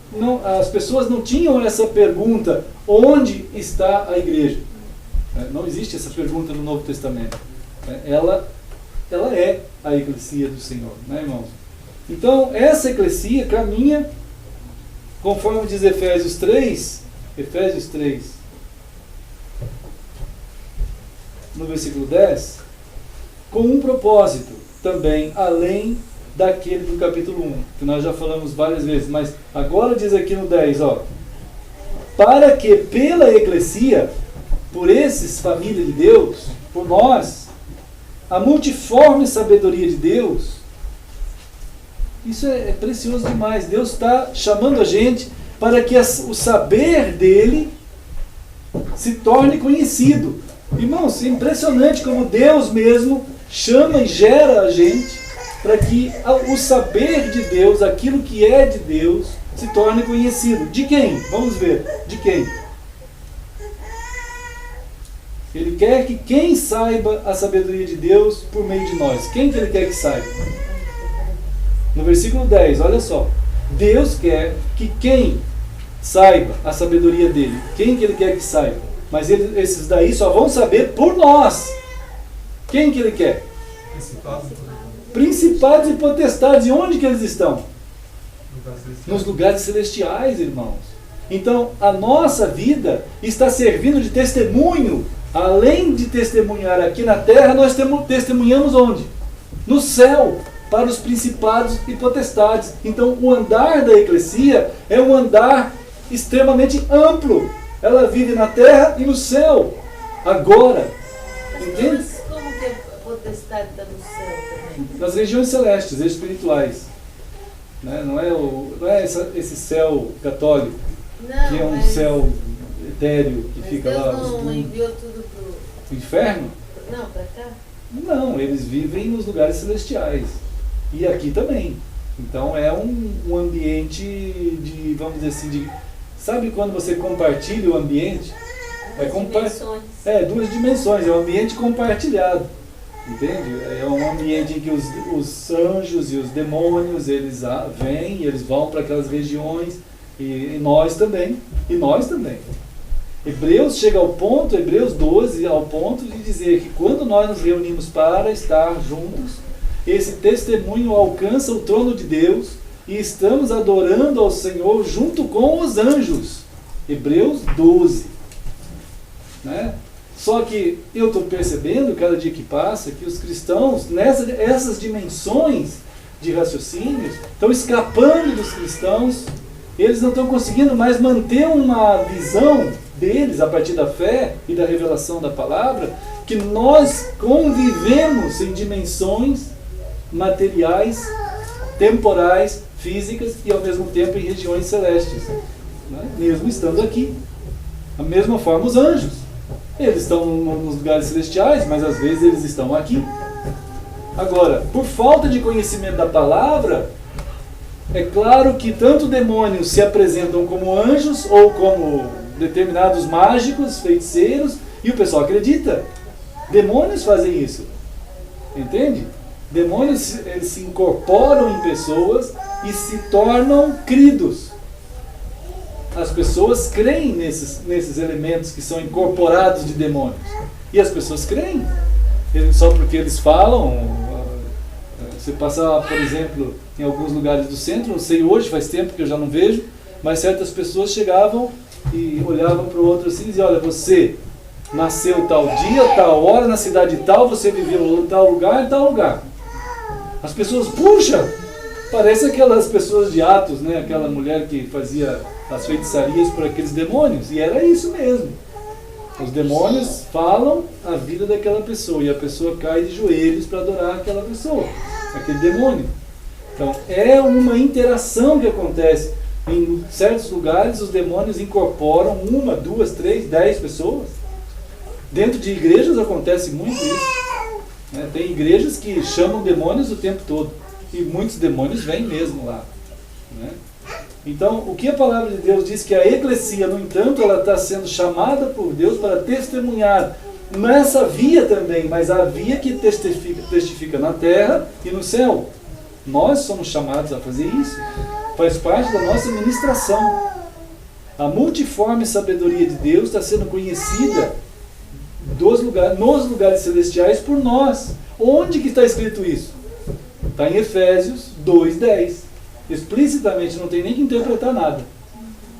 as pessoas não tinham essa pergunta, onde está a igreja? Não existe essa pergunta no Novo Testamento. Ela é a eclesia do Senhor, né, irmãos? Então essa eclesia caminha, conforme diz Efésios 3, no versículo 10, com um propósito também, além daquele do capítulo 1, que nós já falamos várias vezes, mas agora diz aqui no 10, para que pela eclesia, por esses família de Deus, por nós, a multiforme sabedoria de Deus, isso é precioso demais. Deus está chamando a gente para que o saber dele se torne conhecido. Irmãos, é impressionante como Deus mesmo chama e gera a gente para que o saber de Deus, aquilo que é de Deus, se torne conhecido. De quem? Vamos ver. De quem? Ele quer que quem saiba a sabedoria de Deus por meio de nós. Quem que ele quer que saiba? No versículo 10, olha só. Deus quer que quem saiba a sabedoria dele. Quem que ele quer que saiba? Mas esses daí só vão saber por nós. Quem que ele quer? Principados e potestades. E onde que eles estão? Nos lugares celestiais, irmãos. Então, a nossa vida está servindo de testemunho. Além de testemunhar aqui na terra, nós testemunhamos onde? No céu, para os principados e potestades. Então, o andar da eclesia é um andar extremamente amplo. Ela vive na terra e no céu, agora. Entende? Mas como que a potestade está no céu também? Nas regiões celestes, espirituais. Né? Não é esse céu católico, Não, que é um mas, céu etéreo que mas fica Deus lá. não enviou tudo O inferno? não, para cá? Não, eles vivem nos lugares celestiais. E aqui também. Então é um ambiente de, vamos dizer assim, sabe quando você compartilha o ambiente? Dimensões. Duas dimensões, é um ambiente compartilhado. Entende? É um ambiente em que os anjos e os demônios, eles vêm, eles vão para aquelas regiões, e nós também. E nós também. Hebreus chega ao ponto, Hebreus 12, ao ponto de dizer que quando nós nos reunimos para estar juntos, esse testemunho alcança o trono de Deus e estamos adorando ao Senhor junto com os anjos. Hebreus 12. Né? Só que eu estou percebendo, cada dia que passa, que os cristãos, essas dimensões de raciocínios, estão escapando dos cristãos. Eles não estão conseguindo mais manter uma visão deles, a partir da fé e da revelação da palavra, que nós convivemos em dimensões materiais, temporais, físicas e ao mesmo tempo em regiões celestes, né? Mesmo estando aqui. Da mesma forma os anjos, eles estão nos lugares celestiais, mas às vezes eles estão aqui. Agora, por falta de conhecimento da palavra, é claro que tanto demônios se apresentam como anjos ou como determinados mágicos, feiticeiros, e o pessoal acredita. Demônios fazem isso. Entende? Demônios, eles se incorporam em pessoas e se tornam cridos. As pessoas creem nesses elementos que são incorporados de demônios. E as pessoas creem. Só porque eles falam. Você passa, por exemplo, em alguns lugares do centro, não sei hoje, faz tempo que eu já não vejo, mas certas pessoas chegavam e olhavam para o outro assim e diziam: olha, você nasceu tal dia, tal hora, na cidade tal, você viveu em tal lugar. As pessoas, puxa, parece aquelas pessoas de Atos, né? Aquela mulher que fazia as feitiçarias por aqueles demônios, e era isso mesmo. Os demônios falam a vida daquela pessoa, e a pessoa cai de joelhos para adorar aquela pessoa, aquele demônio. Então, é uma interação que acontece. Em certos lugares, os demônios incorporam 1, 2, 3, 10 pessoas. Dentro de igrejas acontece muito isso. Né? Tem igrejas que chamam demônios o tempo todo. E muitos demônios vêm mesmo lá. Né? Então, o que a palavra de Deus diz que a eclesia, no entanto, ela está sendo chamada por Deus para testemunhar nessa via também, mas a via que testifica na terra e no céu. Nós somos chamados a fazer isso. Faz parte da nossa ministração. A multiforme sabedoria de Deus está sendo conhecida nos lugares celestiais por nós. Onde que está escrito isso? Está em Efésios 2:10. Explicitamente, não tem nem que interpretar nada.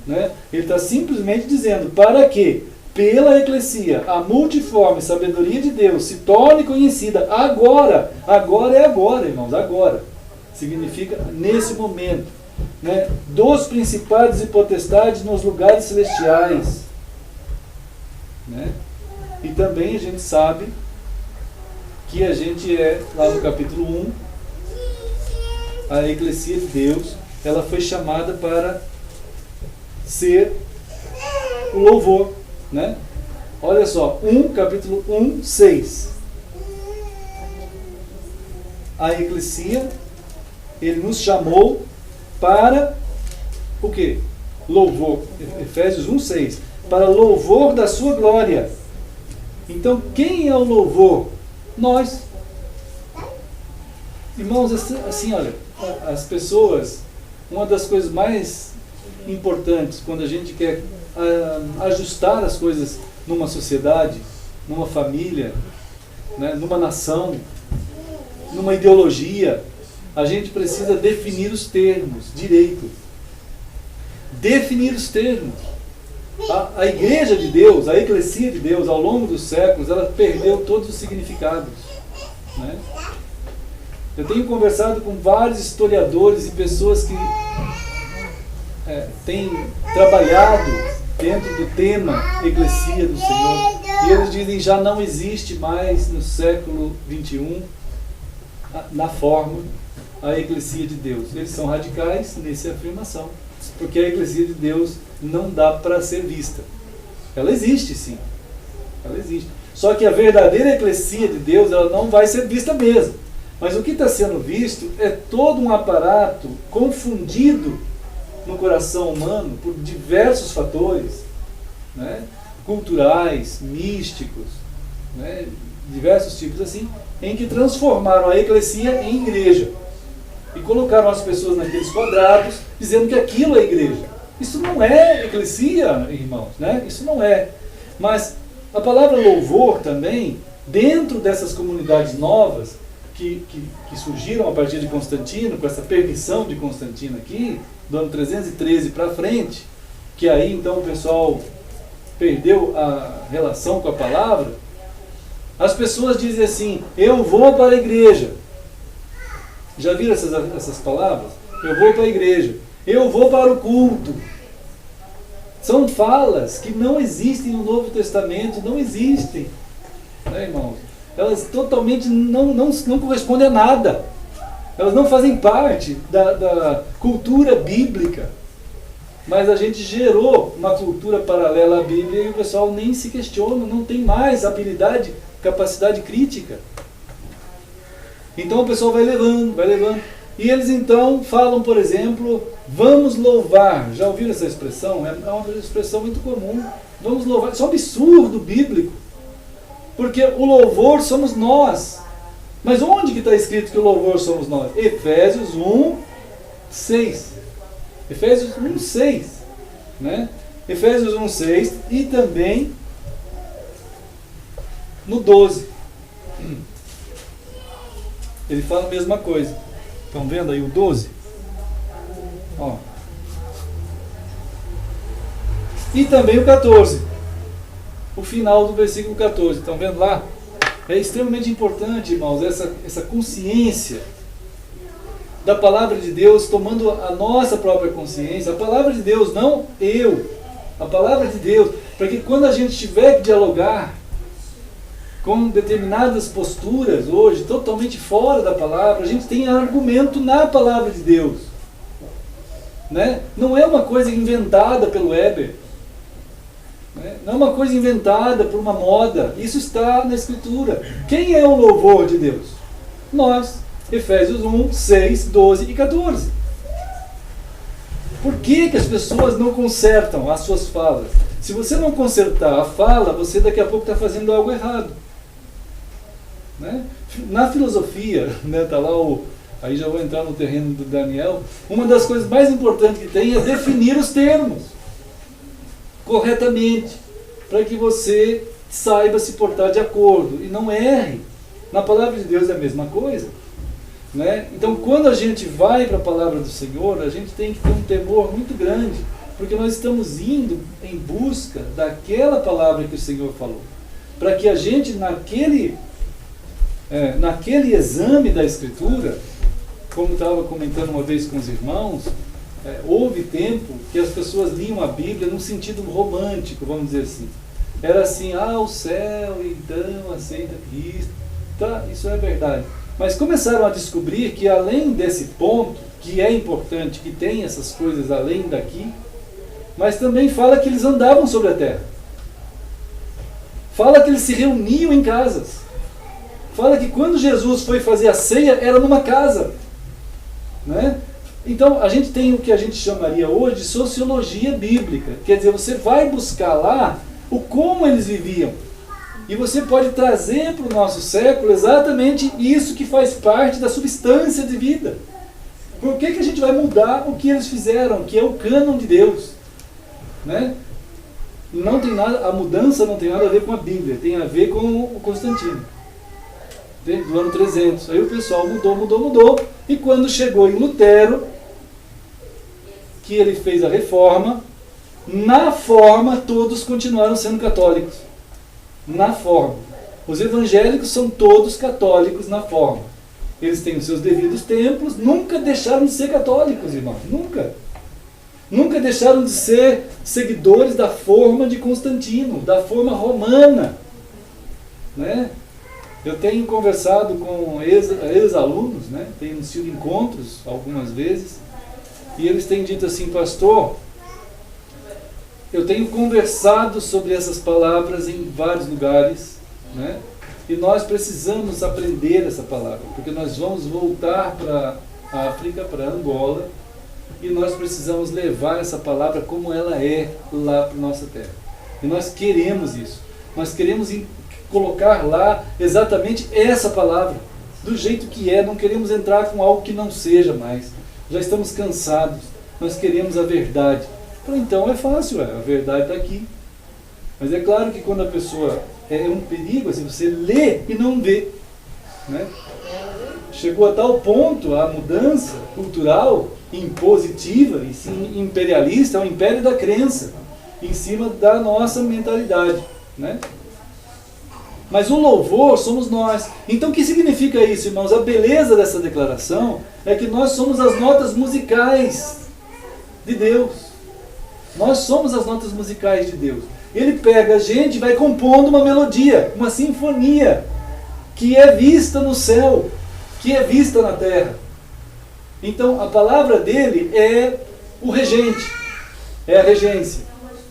Né? Ele está simplesmente dizendo para que, pela eclesia, a multiforme sabedoria de Deus se torne conhecida agora. Agora é agora, irmãos, agora. Significa nesse momento. Né? Dos principados e potestades nos lugares celestiais. Né? E também a gente sabe que a gente lá no capítulo 1, a eclesia de Deus, ela foi chamada para ser o louvor, né? Olha só, capítulo 1, 6. A eclesia, ele nos chamou para o quê? Louvor. Efésios 1, 6. Para louvor da sua glória. Então, quem é o louvor? Nós. Irmãos, assim, olha, as pessoas, uma das coisas mais importantes quando a gente quer ajustar as coisas numa sociedade, numa família, né, numa nação, numa ideologia, a gente precisa definir os termos direito. Definir os termos. A igreja de Deus, a eclesia de Deus, ao longo dos séculos, ela perdeu todos os significados, né? Eu tenho conversado com vários historiadores e pessoas que têm trabalhado dentro do tema eclesia do Senhor, e eles dizem já não existe mais no século XXI na forma a eclesia de Deus. Eles são radicais nessa afirmação, porque a eclesia de Deus não dá para ser vista. Ela existe, sim. Ela existe. Só que a verdadeira eclesia de Deus, ela não vai ser vista mesmo. Mas o que está sendo visto é todo um aparato confundido no coração humano por diversos fatores, né, culturais, místicos, né, diversos tipos assim, em que transformaram a eclesia em igreja. E colocaram as pessoas naqueles quadrados, dizendo que aquilo é igreja. Isso não é eclesia, irmãos, né? Isso não é. Mas a palavra louvor também, dentro dessas comunidades novas, que surgiram a partir de Constantino, com essa permissão de Constantino aqui, do ano 313 para frente, que aí então o pessoal perdeu a relação com a palavra, as pessoas dizem assim, eu vou para a igreja. Já viram essas palavras? Eu vou para a igreja. Eu vou para o culto. São falas que não existem no Novo Testamento, não existem. Né, irmãos? Elas totalmente não correspondem a nada. Elas não fazem parte da cultura bíblica. Mas a gente gerou uma cultura paralela à Bíblia e o pessoal nem se questiona, não tem mais habilidade, capacidade crítica. Então o pessoal vai levando. E eles então falam, por exemplo, vamos louvar. Já ouviram essa expressão? É uma expressão muito comum. Vamos louvar. Isso é um absurdo bíblico. Porque o louvor somos nós. Mas onde que está escrito que o louvor somos nós? Efésios 1, 6. Efésios 1, 6. Né? Efésios 1, 6 e também no 12. Ele fala a mesma coisa. Estão vendo aí o 12? Ó. E também o 14. O final do versículo 14. Estão vendo lá? É extremamente importante, irmãos, essa consciência da palavra de Deus, tomando a nossa própria consciência. A palavra de Deus, não eu. A palavra de Deus. Para que quando a gente tiver que dialogar com determinadas posturas hoje, totalmente fora da palavra, a gente tem argumento na palavra de Deus. Né? Não é uma coisa inventada pelo Weber. Né? Não é uma coisa inventada por uma moda. Isso está na Escritura. Quem é o louvor de Deus? Nós. Efésios 1, 6, 12 e 14. Por que as pessoas não consertam as suas falas? Se você não consertar a fala, você daqui a pouco está fazendo algo errado. Né? Na filosofia, né, tá lá aí já vou entrar no terreno do Daniel, uma das coisas mais importantes que tem é definir os termos corretamente, para que você saiba se portar de acordo e não erre. Na palavra de Deus é a mesma coisa. Né? Então quando a gente vai para a palavra do Senhor, a gente tem que ter um temor muito grande, porque nós estamos indo em busca daquela palavra que o Senhor falou, para que a gente naquele exame da Escritura, como estava comentando uma vez com os irmãos, houve tempo que as pessoas liam a Bíblia num sentido romântico, vamos dizer assim. Era assim, o céu, então aceita Cristo. Tá, isso é verdade. Mas começaram a descobrir que além desse ponto, que é importante, que tem essas coisas além daqui, mas também fala que eles andavam sobre a terra. Fala que eles se reuniam em casas. Fala que quando Jesus foi fazer a ceia, era numa casa. Né? Então, a gente tem o que a gente chamaria hoje de sociologia bíblica. Quer dizer, você vai buscar lá o como eles viviam. E você pode trazer para o nosso século exatamente isso que faz parte da substância de vida. Por que a gente vai mudar o que eles fizeram, que é o cânon de Deus? Né? Não tem nada, a mudança não tem nada a ver com a Bíblia, tem a ver com o Constantino. Do ano 300. Aí o pessoal mudou. E quando chegou em Lutero, que ele fez a reforma, na forma todos continuaram sendo católicos. Na forma. Os evangélicos são todos católicos na forma. Eles têm os seus devidos templos, nunca deixaram de ser católicos, irmãos. Nunca. Nunca deixaram de ser seguidores da forma de Constantino, da forma romana. Né? Eu tenho conversado com ex-alunos, né? Tenho sido encontros algumas vezes, e eles têm dito assim: pastor, eu tenho conversado sobre essas palavras em vários lugares, né? E nós precisamos aprender essa palavra, porque nós vamos voltar para a África, para Angola, e nós precisamos levar essa palavra como ela é lá para a nossa terra. E nós queremos isso. Nós queremos colocar lá exatamente essa palavra, do jeito que é. Não queremos entrar com algo que não seja mais. Já estamos cansados. Nós queremos a verdade. Então é fácil, a verdade está aqui. Mas é claro que quando a pessoa... É um perigo, assim, você lê e não vê. Né? Chegou a tal ponto a mudança cultural impositiva e sim imperialista, é o império da crença, em cima da nossa mentalidade. Né? Mas o louvor somos nós. Então o que significa isso, irmãos? A beleza dessa declaração é que nós somos as notas musicais de Deus. Nós somos as notas musicais de Deus. Ele pega a gente e vai compondo uma melodia, uma sinfonia, que é vista no céu, que é vista na terra. Então a palavra dele é o regente, é a regência.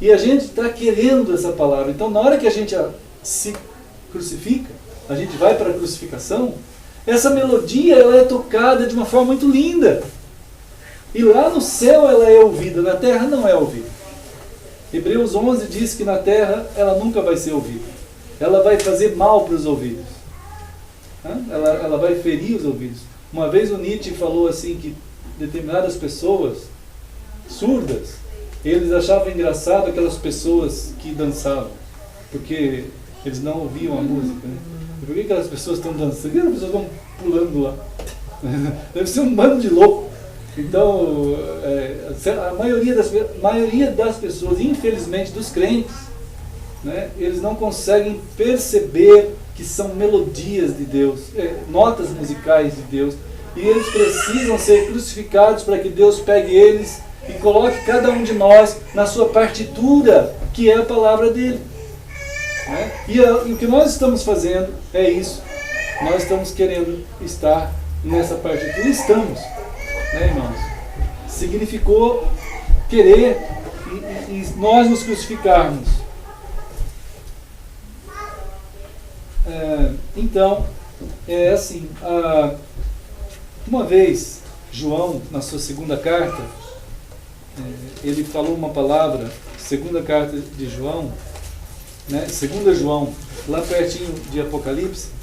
E a gente está querendo essa palavra. Então na hora que a gente se crucifica, a gente vai para a crucificação, essa melodia ela é tocada de uma forma muito linda. E lá no céu ela é ouvida, na terra não é ouvida. Hebreus 11 diz que na terra ela nunca vai ser ouvida. Ela vai fazer mal para os ouvidos. Ela vai ferir os ouvidos. Uma vez o Nietzsche falou assim que determinadas pessoas surdas, eles achavam engraçado aquelas pessoas que dançavam, porque eles não ouviam a música. Né? Por que aquelas pessoas estão dançando? Por que as pessoas estão pulando lá? Deve ser um bando de louco. Então, a maioria das pessoas, infelizmente dos crentes, né, eles não conseguem perceber que são melodias de Deus, notas musicais de Deus, e eles precisam ser crucificados para que Deus pegue eles e coloque cada um de nós na sua partitura, que é a palavra dele. Né? E o que nós estamos fazendo é isso. Nós estamos querendo estar nessa partitura. Estamos. Né, irmãos? Significou querer e nós nos crucificarmos. Então, é assim, uma vez, João, na sua segunda carta, ele falou uma palavra, segunda carta de João, né, segunda João, lá pertinho de Apocalipse.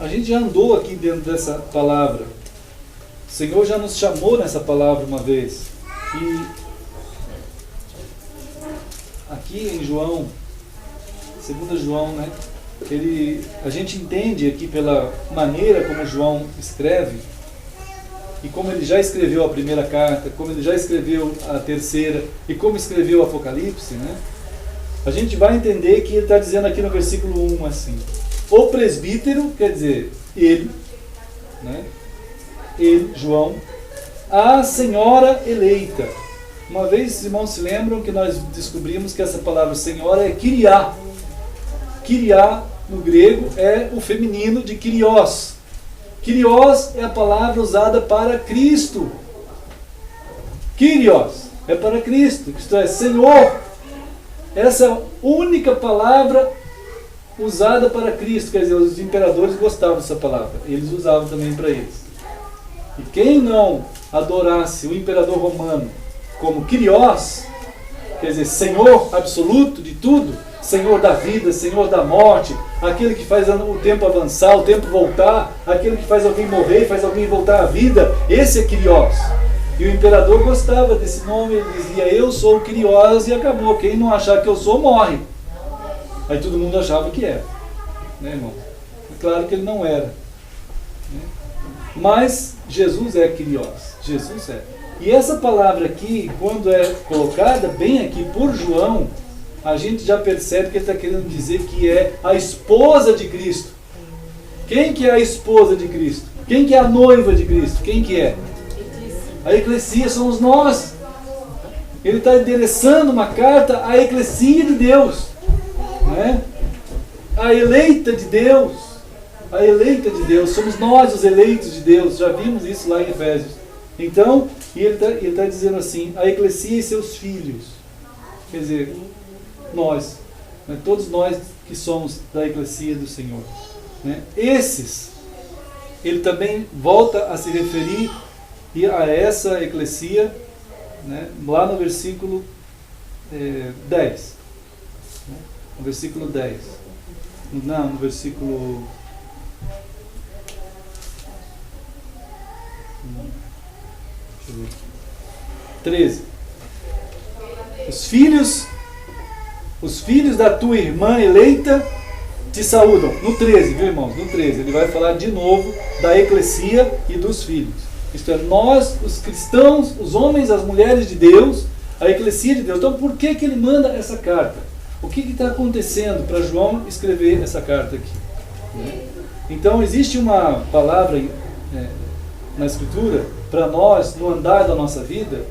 A gente já andou aqui dentro dessa palavra. O Senhor já nos chamou nessa palavra uma vez. E aqui em João, 2 João, né, a gente entende aqui pela maneira como João escreve, e como ele já escreveu a primeira carta, como ele já escreveu a terceira, e como escreveu o Apocalipse, né, a gente vai entender que ele está dizendo aqui no versículo 1 assim: o presbítero, quer dizer, ele, né? Ele, João, a senhora eleita. Uma vez, os irmãos se lembram que nós descobrimos que essa palavra senhora é Kyriá. Kyriá, no grego, é o feminino de Kyrios. Kyrios é a palavra usada para Cristo. Kyrios é para Cristo, isto é, Senhor. essa única palavra usada para Cristo, quer dizer, os imperadores gostavam dessa palavra, eles usavam também para eles. E quem não adorasse o imperador romano como Kyrios, quer dizer, Senhor absoluto de tudo, Senhor da vida, Senhor da morte, aquele que faz o tempo avançar, o tempo voltar, aquele que faz alguém morrer, faz alguém voltar à vida, esse é Kyrios. E o imperador gostava desse nome, ele dizia, eu sou o Kyrios, e acabou. Quem não achar que eu sou, morre. Aí todo mundo achava que era, né, irmão? É claro que ele não era, né? Mas Jesus é Kyrios, Jesus é. E essa palavra aqui, quando é colocada bem aqui por João, a gente já percebe que ele está querendo dizer que é a esposa de Cristo. Quem que é a esposa de Cristo? Quem que é a noiva de Cristo? Quem que é? A eclesia, somos nós. Ele está endereçando uma carta à eclesia de Deus, né? A eleita de Deus. A eleita de Deus. Somos nós os eleitos de Deus. Já vimos isso lá em Efésios. Então, ele está dizendo assim, a eclesia e seus filhos. Quer dizer, nós, né? Todos nós que somos da eclesia do Senhor, né? Esses, ele também volta a se referir a essa eclesia, né? Lá no versículo 10. Né? No versículo 10. Não, no versículo... Deixa eu ver. 13. Os filhos da tua irmã eleita te saúdam. No 13, viu, irmãos? No 13. Ele vai falar de novo da eclesia e dos filhos. Isto é, nós, os cristãos, os homens, as mulheres de Deus, a eclesia de Deus. Então, por que ele manda essa carta? O que está acontecendo para João escrever essa carta aqui? Né? Então, existe uma palavra na Escritura, para nós, no andar da nossa vida,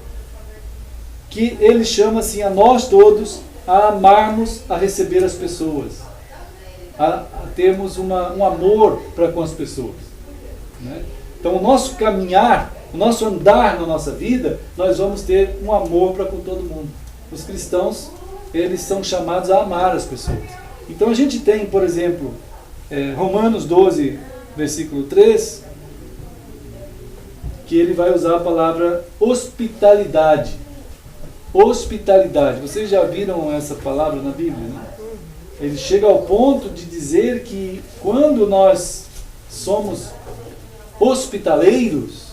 que ele chama assim a nós todos a amarmos, a receber as pessoas, a termos um amor para com as pessoas, né? Então o nosso caminhar, o nosso andar na nossa vida, nós vamos ter um amor para com todo mundo. Os cristãos, eles são chamados a amar as pessoas. Então a gente tem, por exemplo, Romanos 12, versículo 3, que ele vai usar a palavra hospitalidade. Hospitalidade. Vocês já viram essa palavra na Bíblia, né? Ele chega ao ponto de dizer que quando nós somos hospitaleiros,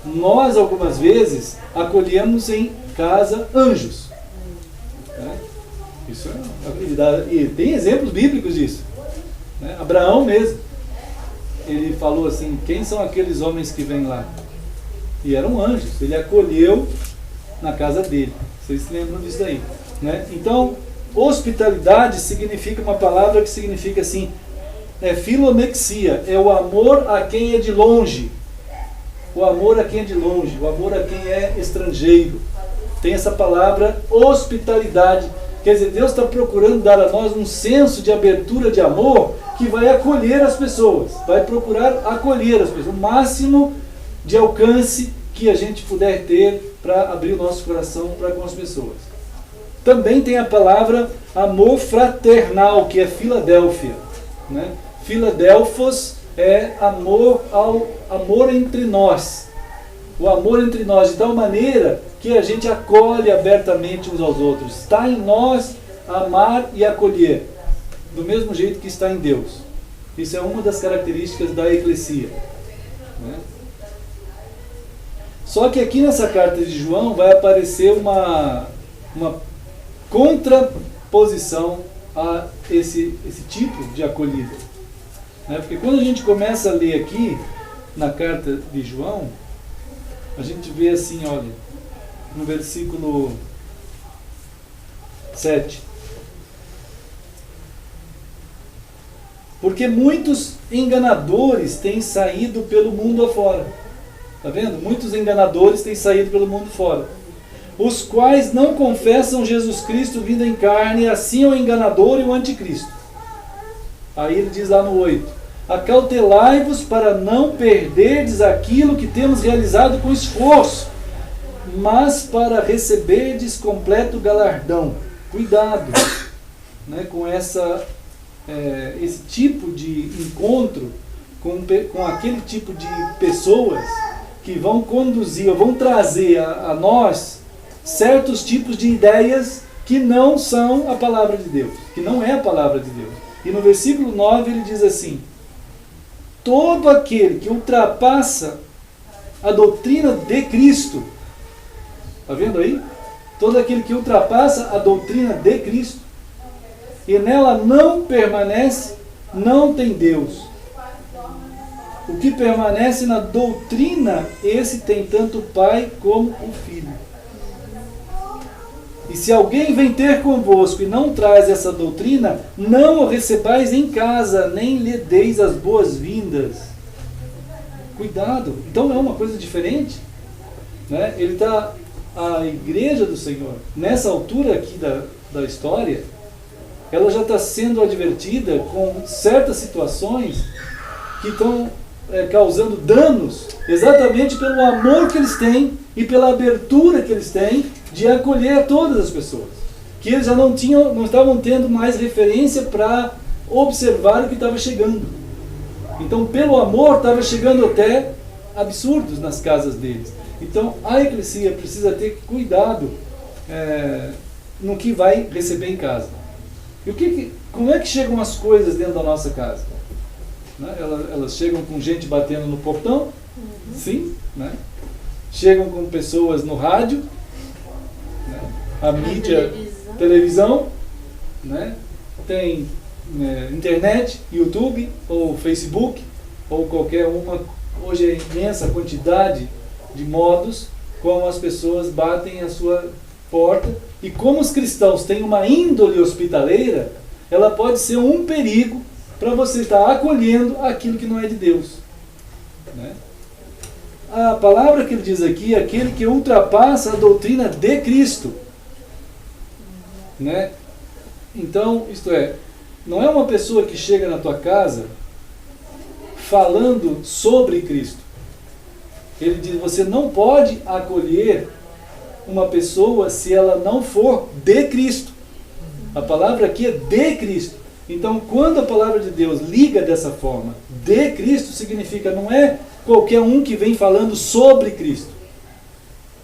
nós algumas vezes acolhemos em casa anjos, né? Isso é uma habilidade, e tem exemplos bíblicos disso, né? Abraão mesmo, ele falou assim, quem são aqueles homens que vêm lá? E eram anjos, ele acolheu na casa dele. Vocês se lembram disso daí, né? Então, hospitalidade significa uma palavra que significa assim, filomexia, é o amor a quem é de longe. O amor a quem é de longe, o amor a quem é estrangeiro. Tem essa palavra hospitalidade. Quer dizer, Deus está procurando dar a nós um senso de abertura de amor que vai acolher as pessoas, vai procurar acolher as pessoas, o máximo de alcance que a gente puder ter para abrir o nosso coração para com as pessoas. Também tem a palavra amor fraternal, que é Filadélfia, né? Filadelfos é amor entre nós. O amor entre nós, de tal maneira que a gente acolhe abertamente uns aos outros. Está em nós amar e acolher, do mesmo jeito que está em Deus. Isso é uma das características da eclesia, né? Só que aqui nessa carta de João vai aparecer uma contraposição a esse tipo de acolhida, né? Porque quando a gente começa a ler aqui na carta de João, a gente vê assim, olha, no versículo 7. Porque muitos enganadores têm saído pelo mundo afora. Está vendo? Muitos enganadores têm saído pelo mundo fora. Os quais não confessam Jesus Cristo vindo em carne, assim é o enganador e o anticristo. Aí ele diz lá no 8. Acautelai-vos para não perderdes aquilo que temos realizado com esforço, mas para receberdes completo galardão. Cuidado, né, com esse tipo de encontro com aquele tipo de pessoas que vão conduzir, ou vão trazer a nós certos tipos de ideias que não são a palavra de Deus, que não é a palavra de Deus. E no versículo 9 ele diz assim: todo aquele que ultrapassa a doutrina de Cristo, está vendo aí? Todo aquele que ultrapassa a doutrina de Cristo e nela não permanece, não tem Deus. O que permanece na doutrina, esse tem tanto o Pai como o Filho. E se alguém vem ter convosco e não traz essa doutrina, não o recebais em casa, nem lhe deis as boas-vindas. Cuidado. Então é uma coisa diferente, né? A igreja do Senhor, nessa altura aqui da história, ela já está sendo advertida com certas situações que estão causando danos, exatamente pelo amor que eles têm e pela abertura que eles têm de acolher todas as pessoas. Que eles já não estavam tendo mais referência para observar o que estava chegando. Então, pelo amor, estava chegando até absurdos nas casas deles. Então, a eclesia precisa ter cuidado no que vai receber em casa. E como é que chegam as coisas dentro da nossa casa? Né? Elas chegam com gente batendo no portão, sim, né? Chegam com pessoas no rádio, né? A mídia, televisão, né? Tem internet, YouTube, ou Facebook, ou qualquer uma. Hoje é imensa quantidade de modos como as pessoas batem a sua porta, e como os cristãos têm uma índole hospitaleira, ela pode ser um perigo para você estar acolhendo aquilo que não é de Deus, né? A palavra que ele diz aqui é aquele que ultrapassa a doutrina de Cristo, né? Então, isto é, não é uma pessoa que chega na tua casa falando sobre Cristo. Ele diz, você não pode acolher uma pessoa se ela não for de Cristo. A palavra aqui é de Cristo. Então, quando a palavra de Deus liga dessa forma, de Cristo significa, não é qualquer um que vem falando sobre Cristo.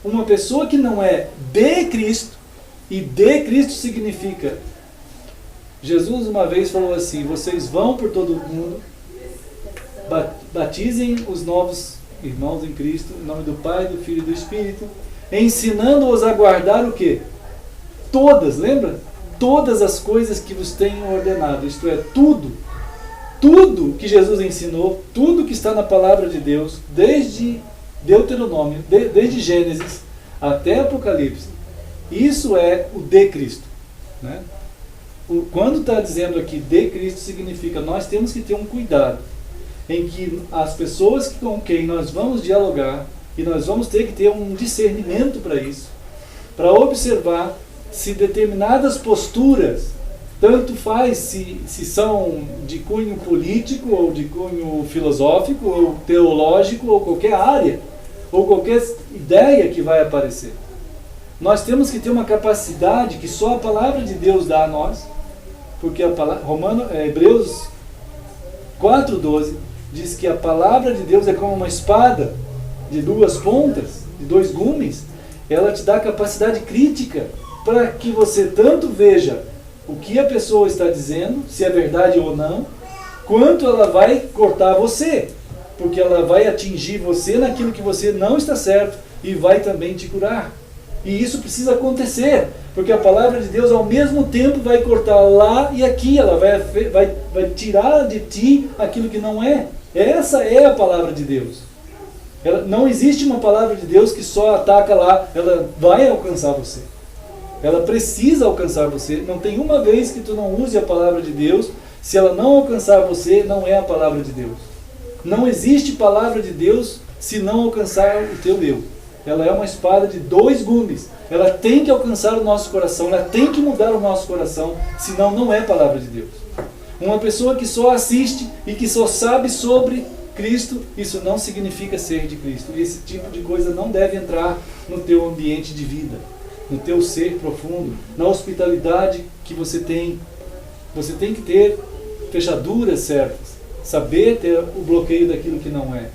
Uma pessoa que não é de Cristo, e de Cristo significa, Jesus uma vez falou assim, vocês vão por todo o mundo, batizem os novos irmãos em Cristo, em nome do Pai, do Filho e do Espírito, ensinando-os a guardar o quê? Todas, lembra? Todas as coisas que vos tenho ordenado, isto é, tudo que Jesus ensinou, tudo que está na palavra de Deus, desde Deuteronômio, desde Gênesis até Apocalipse, isso é o de Cristo, né? Quando está dizendo aqui de Cristo, significa nós temos que ter um cuidado em que as pessoas com quem nós vamos dialogar, e nós vamos ter que ter um discernimento para isso, para observar se determinadas posturas, tanto faz se são de cunho político, ou de cunho filosófico, ou teológico, ou qualquer área, ou qualquer ideia que vai aparecer. Nós temos que ter uma capacidade que só a palavra de Deus dá a nós, porque Hebreus 4:12 diz que a palavra de Deus é como uma espada de duas pontas, de dois gumes. Ela te dá capacidade crítica para que você tanto veja o que a pessoa está dizendo, se é verdade ou não, quanto ela vai cortar você, porque ela vai atingir você naquilo que você não está certo e vai também te curar. E isso precisa acontecer, porque a palavra de Deus ao mesmo tempo vai cortar lá e aqui, ela vai tirar de ti aquilo que não é. Essa é a palavra de Deus. Não existe uma palavra de Deus que só ataca lá, ela vai alcançar você. Ela precisa alcançar você. Não tem uma vez que tu não use a palavra de Deus, se ela não alcançar você, não é a palavra de Deus. Não existe palavra de Deus se não alcançar o teu eu. Ela é uma espada de dois gumes. Ela tem que alcançar o nosso coração, ela tem que mudar o nosso coração, senão não é palavra de Deus. Uma pessoa que só assiste e que só sabe sobre Cristo, isso não significa ser de Cristo. E esse tipo de coisa não deve entrar no teu ambiente de vida. no teu ser profundo, na hospitalidade que você tem. Você tem que ter fechaduras certas, saber ter o bloqueio daquilo que não é,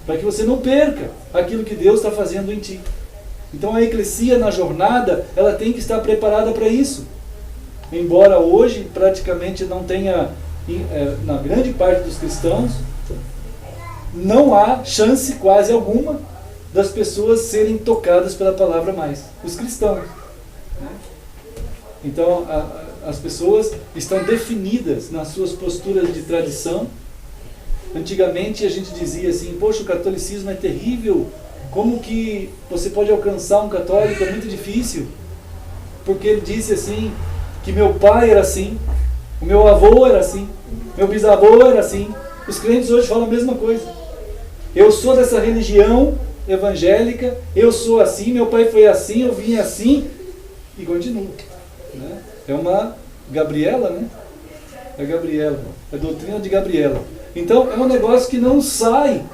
para que você não perca aquilo que Deus está fazendo em ti. Então a eclesia na jornada, ela tem que estar preparada para isso. Embora hoje praticamente não tenha, na grande parte dos cristãos, não há chance quase alguma das pessoas serem tocadas pela palavra mais. Os cristãos. Né? Então as pessoas estão definidas nas suas posturas de tradição. Antigamente a gente dizia assim, poxa, o catolicismo é terrível, como que você pode alcançar um católico? É muito difícil. Porque ele disse assim, que meu pai era assim, o meu avô era assim, meu bisavô era assim. Os crentes hoje falam a mesma coisa. Eu sou dessa religião evangélica, eu sou assim, meu pai foi assim, eu vim assim, e continuo. Né? É uma Gabriela, né? É Gabriela, é a doutrina de Gabriela. Então é um negócio que não sai,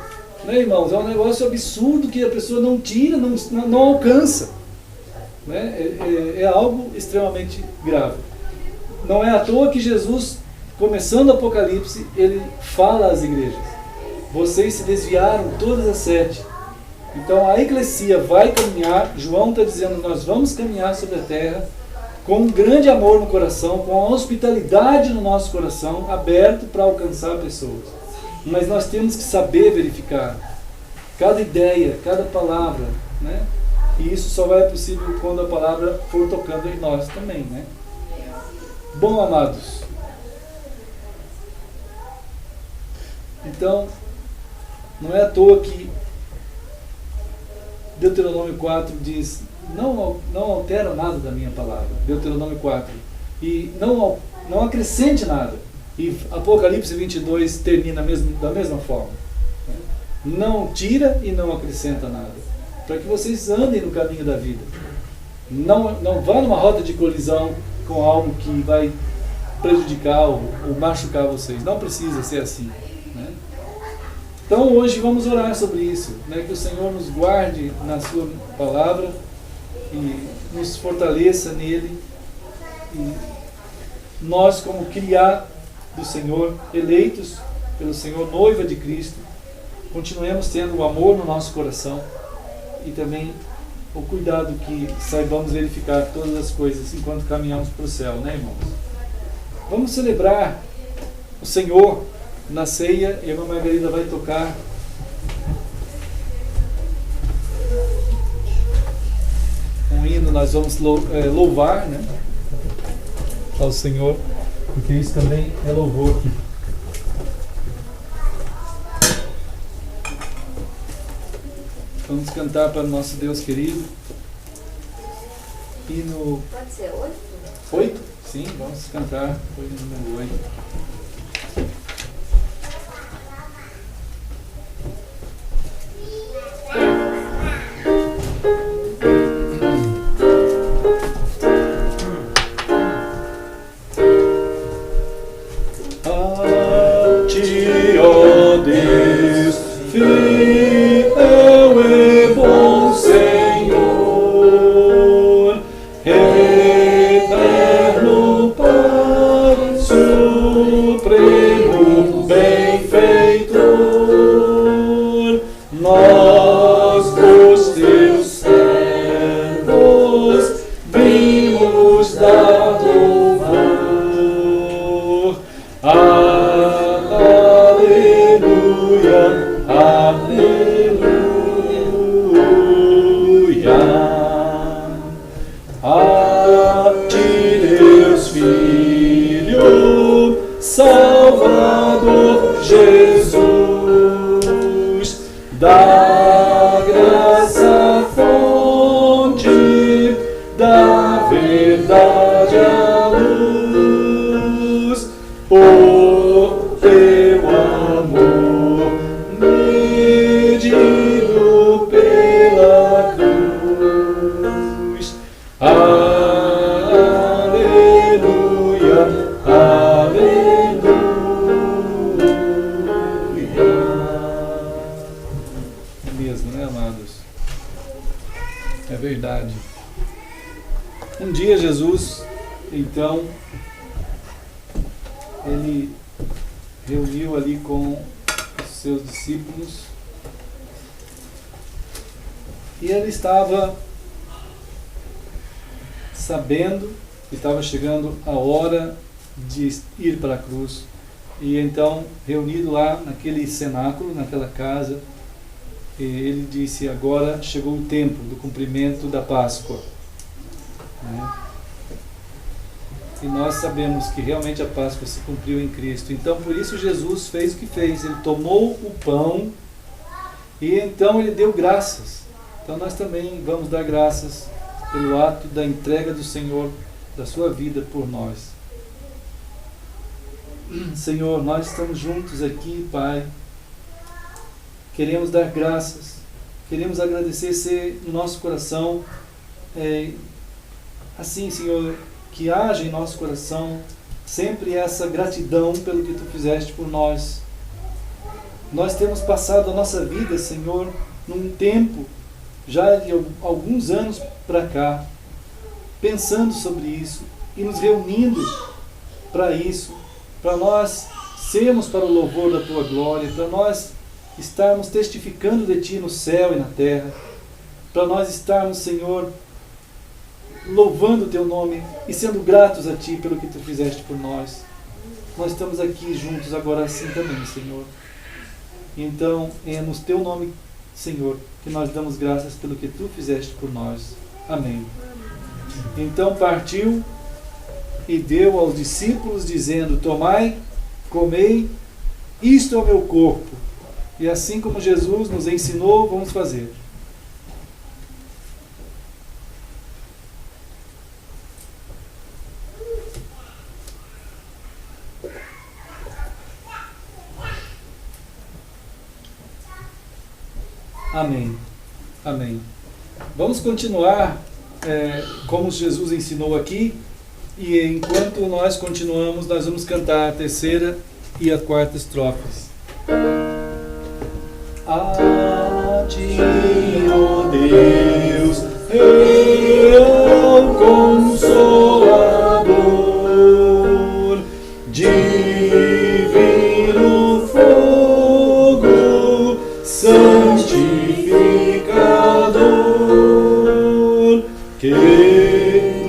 né, irmãos? É um negócio absurdo que a pessoa não tira, não alcança. Né? É algo extremamente grave. Não é à toa que Jesus, começando o Apocalipse, ele fala às igrejas: vocês se desviaram todas as 7. Então a eclesia vai caminhar, João está dizendo, nós vamos caminhar sobre a terra com um grande amor no coração, com a hospitalidade no nosso coração, aberto para alcançar pessoas. Mas nós temos que saber verificar cada ideia, cada palavra, né? E isso só vai ser possível quando a palavra for tocando em nós também, né? Bom, amados, então não é à toa que Deuteronômio 4 diz: não altera nada da minha palavra. Deuteronômio 4. E não acrescente nada. E Apocalipse 22 termina da mesma forma. Não tira e não acrescenta nada. Para que vocês andem no caminho da vida. Não vá numa rota de colisão com algo que vai prejudicar ou machucar vocês. Não precisa ser assim. Né? Então hoje vamos orar sobre isso, né? Que o Senhor nos guarde na sua palavra e nos fortaleça nele, e nós, como criar do Senhor, eleitos pelo Senhor, noiva de Cristo, continuemos tendo o amor no nosso coração e também o cuidado que saibamos verificar todas as coisas enquanto caminhamos para o céu, né, irmãos? Vamos celebrar o Senhor na ceia, e a irmã Margarida vai tocar um hino, nós vamos louvar, né, ao Senhor, porque isso também é louvor. Vamos cantar para o nosso Deus querido. Hino... Pode ser 8? 8? Sim, vamos cantar o hino número 8. Jesus, então, ele reuniu ali com os seus discípulos e ele estava sabendo que estava chegando a hora de ir para a cruz. E então, reunido lá naquele cenáculo, naquela casa, ele disse: agora chegou o tempo do cumprimento da Páscoa. E nós sabemos que realmente a Páscoa se cumpriu em Cristo. Então, por isso Jesus fez o que fez. Ele tomou o pão e então ele deu graças. Então nós também vamos dar graças pelo ato da entrega do Senhor, da sua vida por nós. Senhor, nós estamos juntos aqui, Pai. Queremos dar graças, queremos agradecer, ser no nosso coração, assim, Senhor, que haja em nosso coração sempre essa gratidão pelo que Tu fizeste por nós. Nós temos passado a nossa vida, Senhor, num tempo, já de alguns anos para cá, pensando sobre isso e nos reunindo para isso, para nós sermos para o louvor da Tua glória, para nós estarmos testificando de Ti no céu e na terra, para nós estarmos, Senhor, louvando o Teu nome e sendo gratos a Ti pelo que Tu fizeste por nós. Nós estamos aqui juntos agora assim também, Senhor. Então, é no Teu nome, Senhor, que nós damos graças pelo que Tu fizeste por nós. Amém. Então partiu e deu aos discípulos, dizendo: tomai, comei, isto é o meu corpo. E assim como Jesus nos ensinou, vamos fazer. Amém. Amém. Vamos continuar como Jesus ensinou aqui. E enquanto nós continuamos, nós vamos cantar a terceira e a quarta estrofes. A Ti, ó Deus, eu consolador, divino fogo, santificador, que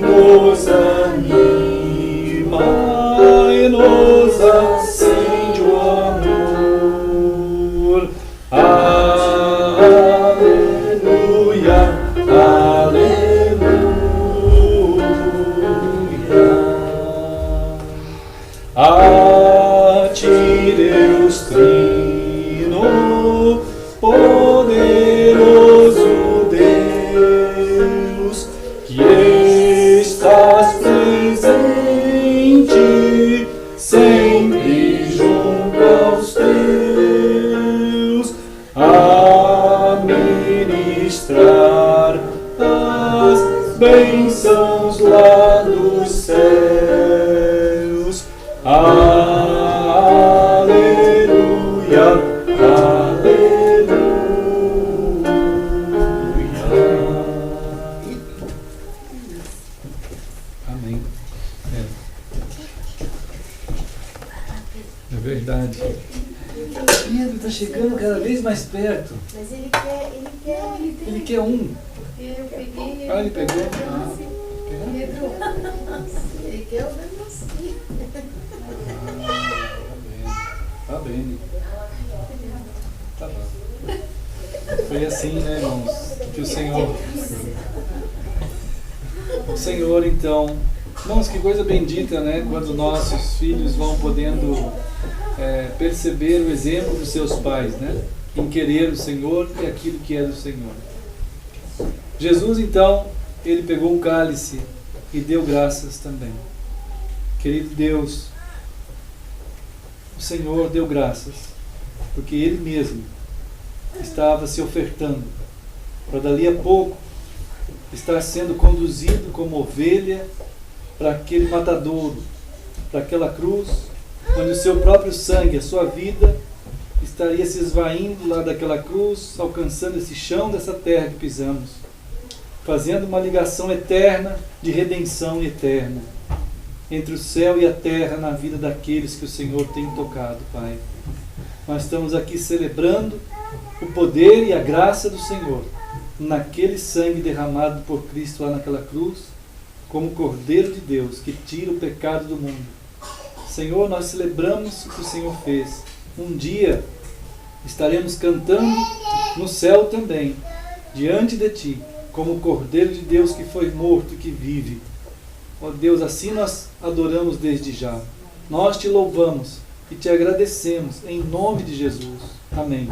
nos anima e nos acende o amor. Aleluia, aleluia. A Ti, Deus Trino, poderoso Deus, que estás presente sempre junto aos teus, a ministrar as bênçãos lá dos céus. Aleluia, aleluia. Amém. É verdade. Pedro está chegando cada vez mais perto. Mas ele quer um. Eu peguei. Ah, ele pegou. Ele quer o mesmo assim. Tá bem. Tá bom. Foi assim, né, irmãos? Que o Senhor, então, irmãos, que coisa bendita, né? Quando nossos filhos vão podendo perceber o exemplo dos seus pais, né? Em querer o Senhor e aquilo que é do Senhor. Jesus, então, ele pegou um cálice e deu graças também. Querido Deus, o Senhor deu graças, porque Ele mesmo estava se ofertando para dali a pouco estar sendo conduzido como ovelha para aquele matadouro, para aquela cruz, onde o seu próprio sangue, a sua vida, estaria se esvaindo lá daquela cruz, alcançando esse chão dessa terra que pisamos. fazendo uma ligação eterna de redenção eterna entre o céu e a terra na vida daqueles que o Senhor tem tocado, Pai. Nós estamos aqui celebrando o poder e a graça do Senhor naquele sangue derramado por Cristo lá naquela cruz, como Cordeiro de Deus que tira o pecado do mundo. Senhor, nós celebramos o que o Senhor fez. Um dia estaremos cantando no céu também, diante de Ti, como o Cordeiro de Deus que foi morto e que vive. Ó Deus, assim nós adoramos desde já. Nós Te louvamos e Te agradecemos em nome de Jesus. Amém.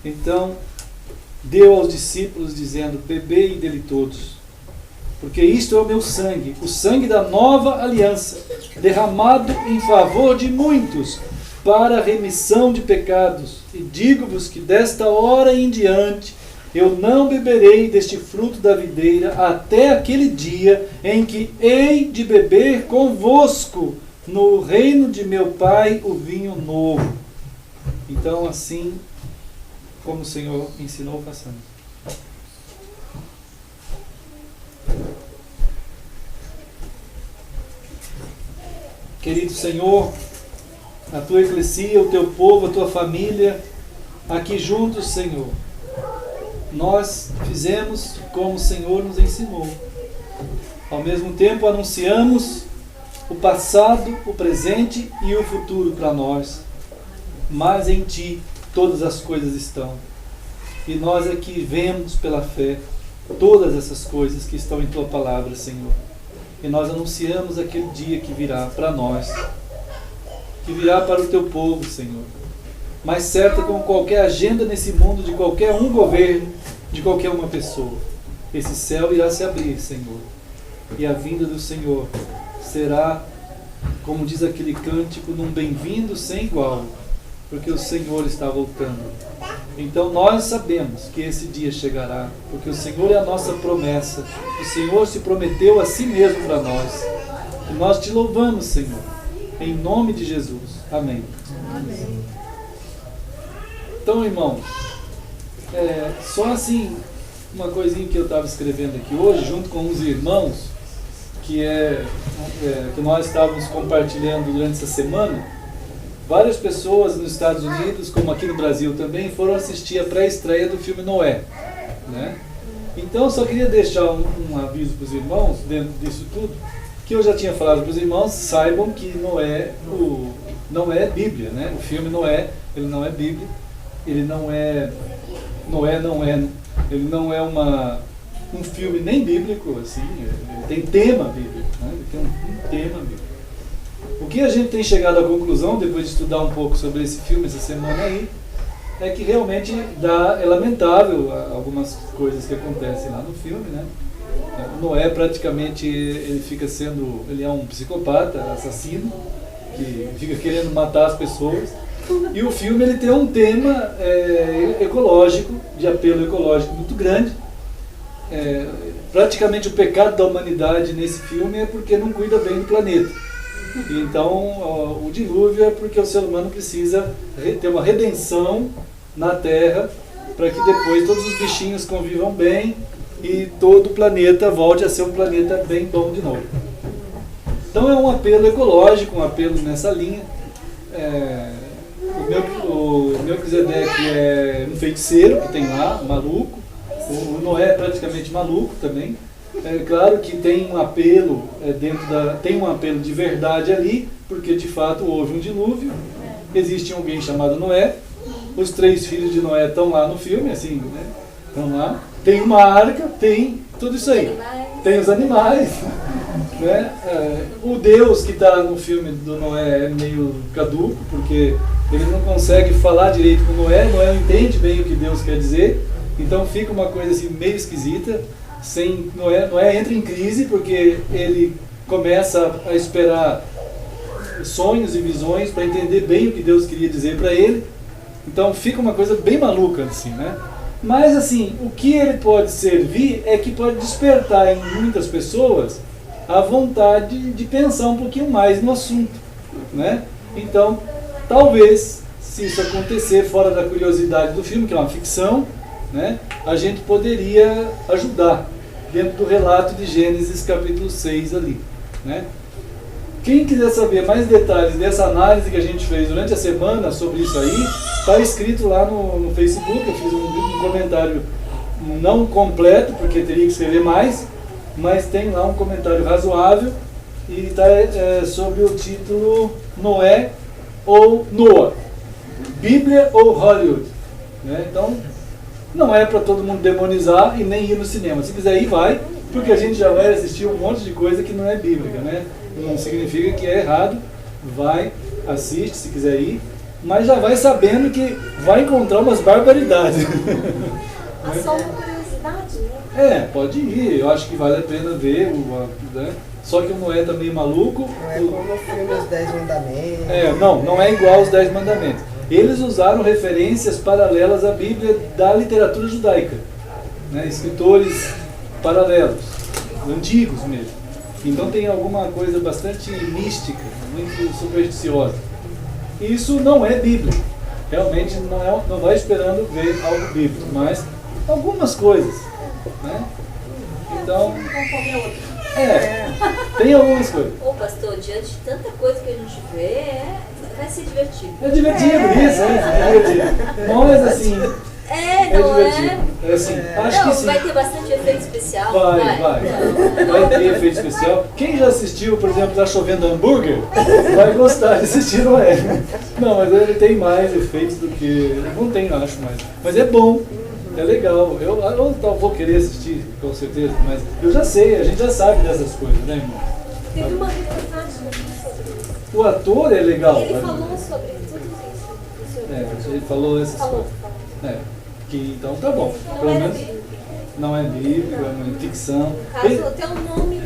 Então, deu aos discípulos dizendo: bebei dele todos, porque isto é o meu sangue, o sangue da nova aliança, derramado em favor de muitos, para a remissão de pecados. E digo-vos que desta hora em diante eu não beberei deste fruto da videira até aquele dia em que hei de beber convosco no reino de meu Pai o vinho novo. Então, assim como o Senhor ensinou, façamos. Querido Senhor, a Tua eclesia, o Teu povo, a Tua família, aqui juntos, Senhor, nós fizemos como o Senhor nos ensinou. Ao mesmo tempo anunciamos o passado, o presente e o futuro para nós. Mas em Ti todas as coisas estão. E nós aqui vemos pela fé todas essas coisas que estão em Tua palavra, Senhor. E nós anunciamos aquele dia que virá para nós, que virá para o Teu povo, Senhor. Mais certa como qualquer agenda nesse mundo, de qualquer um governo, de qualquer uma pessoa. Esse céu irá se abrir, Senhor. E a vinda do Senhor será, como diz aquele cântico, num bem-vindo sem igual, porque o Senhor está voltando. Então nós sabemos que esse dia chegará, porque o Senhor é a nossa promessa. O Senhor se prometeu a si mesmo para nós. E nós Te louvamos, Senhor, em nome de Jesus. Amém. Amém. Então, irmão, só assim, uma coisinha que eu estava escrevendo aqui hoje, junto com uns irmãos, que nós estávamos compartilhando durante essa semana. Várias pessoas nos Estados Unidos, como aqui no Brasil também, foram assistir a pré-estreia do filme Noé, né? Então eu só queria deixar um aviso para os irmãos, dentro disso tudo, que eu já tinha falado para os irmãos, saibam que Noé não é Bíblia, né? O filme Noé, ele não é Bíblia, ele não é um filme nem bíblico, assim, ele tem tema bíblico, né? Ele tem um tema bíblico. O que a gente tem chegado à conclusão, depois de estudar um pouco sobre esse filme essa semana aí, é que realmente é lamentável algumas coisas que acontecem lá no filme, né? Noé praticamente ele é um psicopata, assassino, que fica querendo matar as pessoas. E o filme ele tem um tema ecológico, de apelo ecológico muito grande. Praticamente o pecado da humanidade nesse filme é porque não cuida bem do planeta. Então o dilúvio é porque o ser humano precisa ter uma redenção na Terra para que depois todos os bichinhos convivam bem e todo o planeta volte a ser um planeta bem bom de novo. Então é um apelo ecológico, um apelo nessa linha. O Melquisedeque é um feiticeiro que tem lá, maluco. O Noé é praticamente maluco também. É claro que tem um apelo tem um apelo de verdade ali, porque de fato houve um dilúvio. Existe alguém chamado Noé. Os 3 filhos de Noé estão lá no filme, assim, né? Estão lá. Tem uma arca, tem tudo isso aí. Tem os animais. Né? O Deus que está no filme do Noé é meio caduco, porque ele não consegue falar direito com Noé não entende bem o que Deus quer dizer, então fica uma coisa assim meio esquisita. Noé entra em crise porque ele começa a esperar sonhos e visões para entender bem o que Deus queria dizer para ele, então fica uma coisa bem maluca assim, né? Mas assim, o que ele pode servir é que pode despertar em muitas pessoas a vontade de pensar um pouquinho mais no assunto, né? Então, talvez, se isso acontecer fora da curiosidade do filme, que é uma ficção, né, a gente poderia ajudar dentro do relato de Gênesis capítulo 6 ali, né? Quem quiser saber mais detalhes dessa análise que a gente fez durante a semana sobre isso aí, está escrito lá no Facebook. Eu fiz um comentário não completo, porque teria que escrever mais, mas tem lá um comentário razoável e está sobre o título Noé ou Noah, Bíblia ou Hollywood, né? Então, não é para todo mundo demonizar e nem ir no cinema. Se quiser ir, vai, porque a gente já vai assistir um monte de coisa que não é bíblica, né? Não significa que é errado. Vai, assiste se quiser ir, mas já vai sabendo que vai encontrar umas barbaridades. Só uma curiosidade, né? Pode ir. Eu acho que vale a pena ver, né? Só que o Noé tá meio maluco. Não é como o filme Os 10 Mandamentos. Não é igual aos 10 Mandamentos. Eles usaram referências paralelas à Bíblia da literatura judaica, né? Escritores paralelos, antigos mesmo. Então tem alguma coisa bastante mística, muito supersticiosa. Isso não é Bíblia. Realmente não vai esperando ver algo bíblico, mas algumas coisas, né? Então, tem algumas coisas. Ô pastor, diante de tanta coisa que a gente vê, vai ser divertido. É divertido, isso, é divertido. Mas assim, divertido. Acho que sim. Vai ter bastante efeito especial. Vai ter efeito especial. Quem já assistiu, por exemplo, Tá Chovendo Hambúrguer, vai gostar de assistir Noé. Não, mas ele tem mais efeitos do que... Não tem, acho mais. Mas é bom, é legal. Eu vou querer assistir, com certeza, mas eu já sei, a gente já sabe dessas coisas, né, irmão? Teve uma reportagem sobre isso. O ator é legal. Ele falou sobre tudo isso. Ele falou essas coisas. Então tá bom. Pelo menos não é bíblico, é ficção. Caso até o nome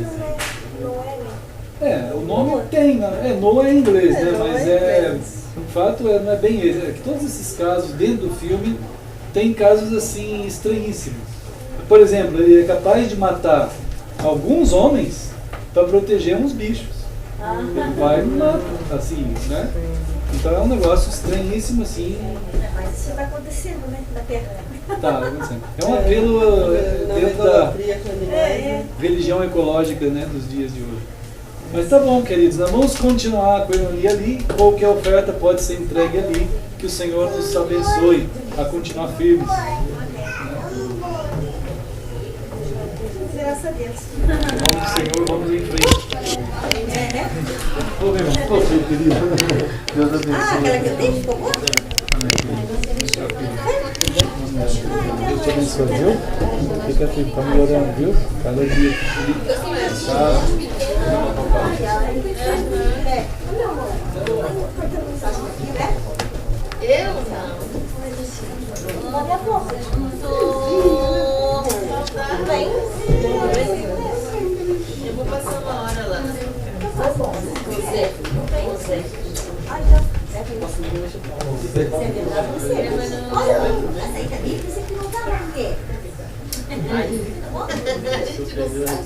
não é. O nome tem, né? Noah é em inglês, né? Mas o fato não é bem esse. É que todos esses casos dentro do filme tem casos assim estranhíssimos. Por exemplo, ele é capaz de matar alguns homens para proteger uns bichos. Ele vai e mata, assim, né? Então é um negócio estranhíssimo, assim. Mas isso está acontecendo, né? Na Terra. Tá acontecendo. É um apelo dentro da religião ecológica, né, dos dias de hoje. Mas tá bom, queridos, nós vamos continuar a coinonia ali. Qualquer oferta pode ser entregue ali. Que o Senhor nos abençoe a continuar firmes. Graças a Deus. Em nome do Senhor, vamos em frente. Ô, meu irmão, ô, filho querido. Deus abençoe. Aquela que eu dei ficou boa? Deus te abençoe, viu? Fica firme, tá melhorando, viu? Cada dia. Tchau. Eu não. Eu vou passar uma hora lá. Não, mas a gente vai.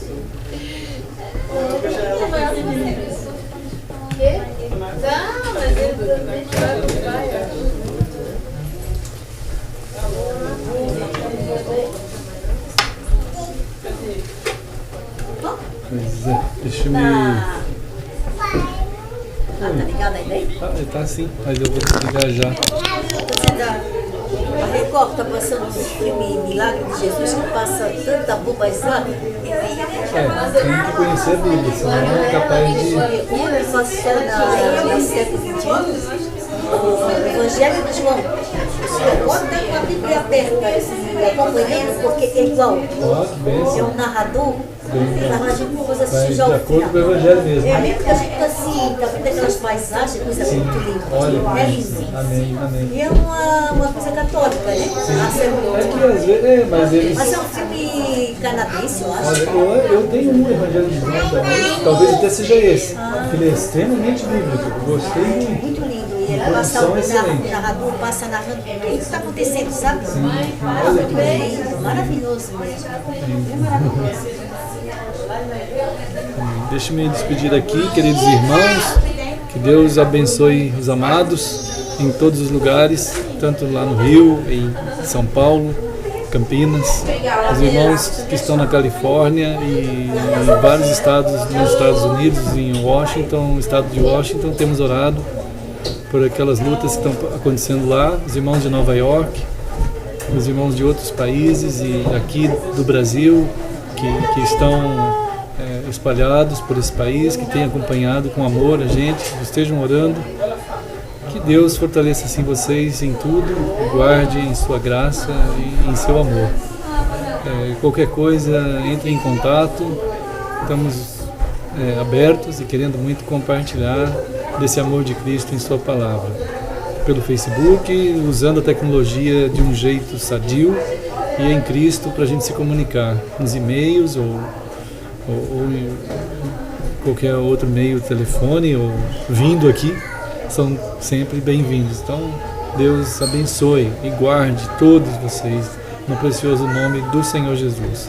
Pois é, deixa eu me... Tá ligado aí? Tá sim, mas eu vou desligar já. A Record está passando esse filme Milagre de Jesus, que passa tanta bobajada. Tem que conhecer a Bíblia, senão não é capaz de... Ele passou na século XXI, o Evangelho de João. Você pode estar com a Bíblia aberta, acompanhando, porque é igual. Que bênção. É um narrador, narrador com coisa assim, já De ao acordo com o final. Evangelho mesmo. É mesmo que a gente tá assim, tá vendo aquelas paisagens, coisa muito linda. Olha, É lindo. amém, amém. E é uma coisa católica, né? É que às vezes, mas eles... Mas é um filme canadense, eu acho. Olha, eu tenho um Evangelho de João também, talvez até seja esse. Ele é extremamente bíblico, eu gostei muito. Muito lindo. E ele passa, o narrador passa narrando o que está acontecendo, sabe? Olha que Lindo, maravilhoso mesmo. É maravilhoso. Deixa eu me despedir aqui, queridos irmãos. Que Deus abençoe os amados em todos os lugares, tanto lá no Rio, em São Paulo, Campinas, os irmãos que estão na Califórnia e em vários estados nos Estados Unidos, em Washington, estado de Washington, temos orado por aquelas lutas que estão acontecendo lá, os irmãos de Nova York, os irmãos de outros países e aqui do Brasil que estão espalhados por esse país, que têm acompanhado com amor a gente, estejam orando. Que Deus fortaleça assim vocês em tudo, guarde em sua graça e em seu amor. Qualquer coisa, entre em contato, estamos abertos e querendo muito compartilhar desse amor de Cristo em sua palavra. Pelo Facebook, usando a tecnologia de um jeito sadio e em Cristo para a gente se comunicar, nos e-mails ou em qualquer outro meio, telefone ou vindo aqui, são sempre bem-vindos. Então, Deus abençoe e guarde todos vocês no precioso nome do Senhor Jesus.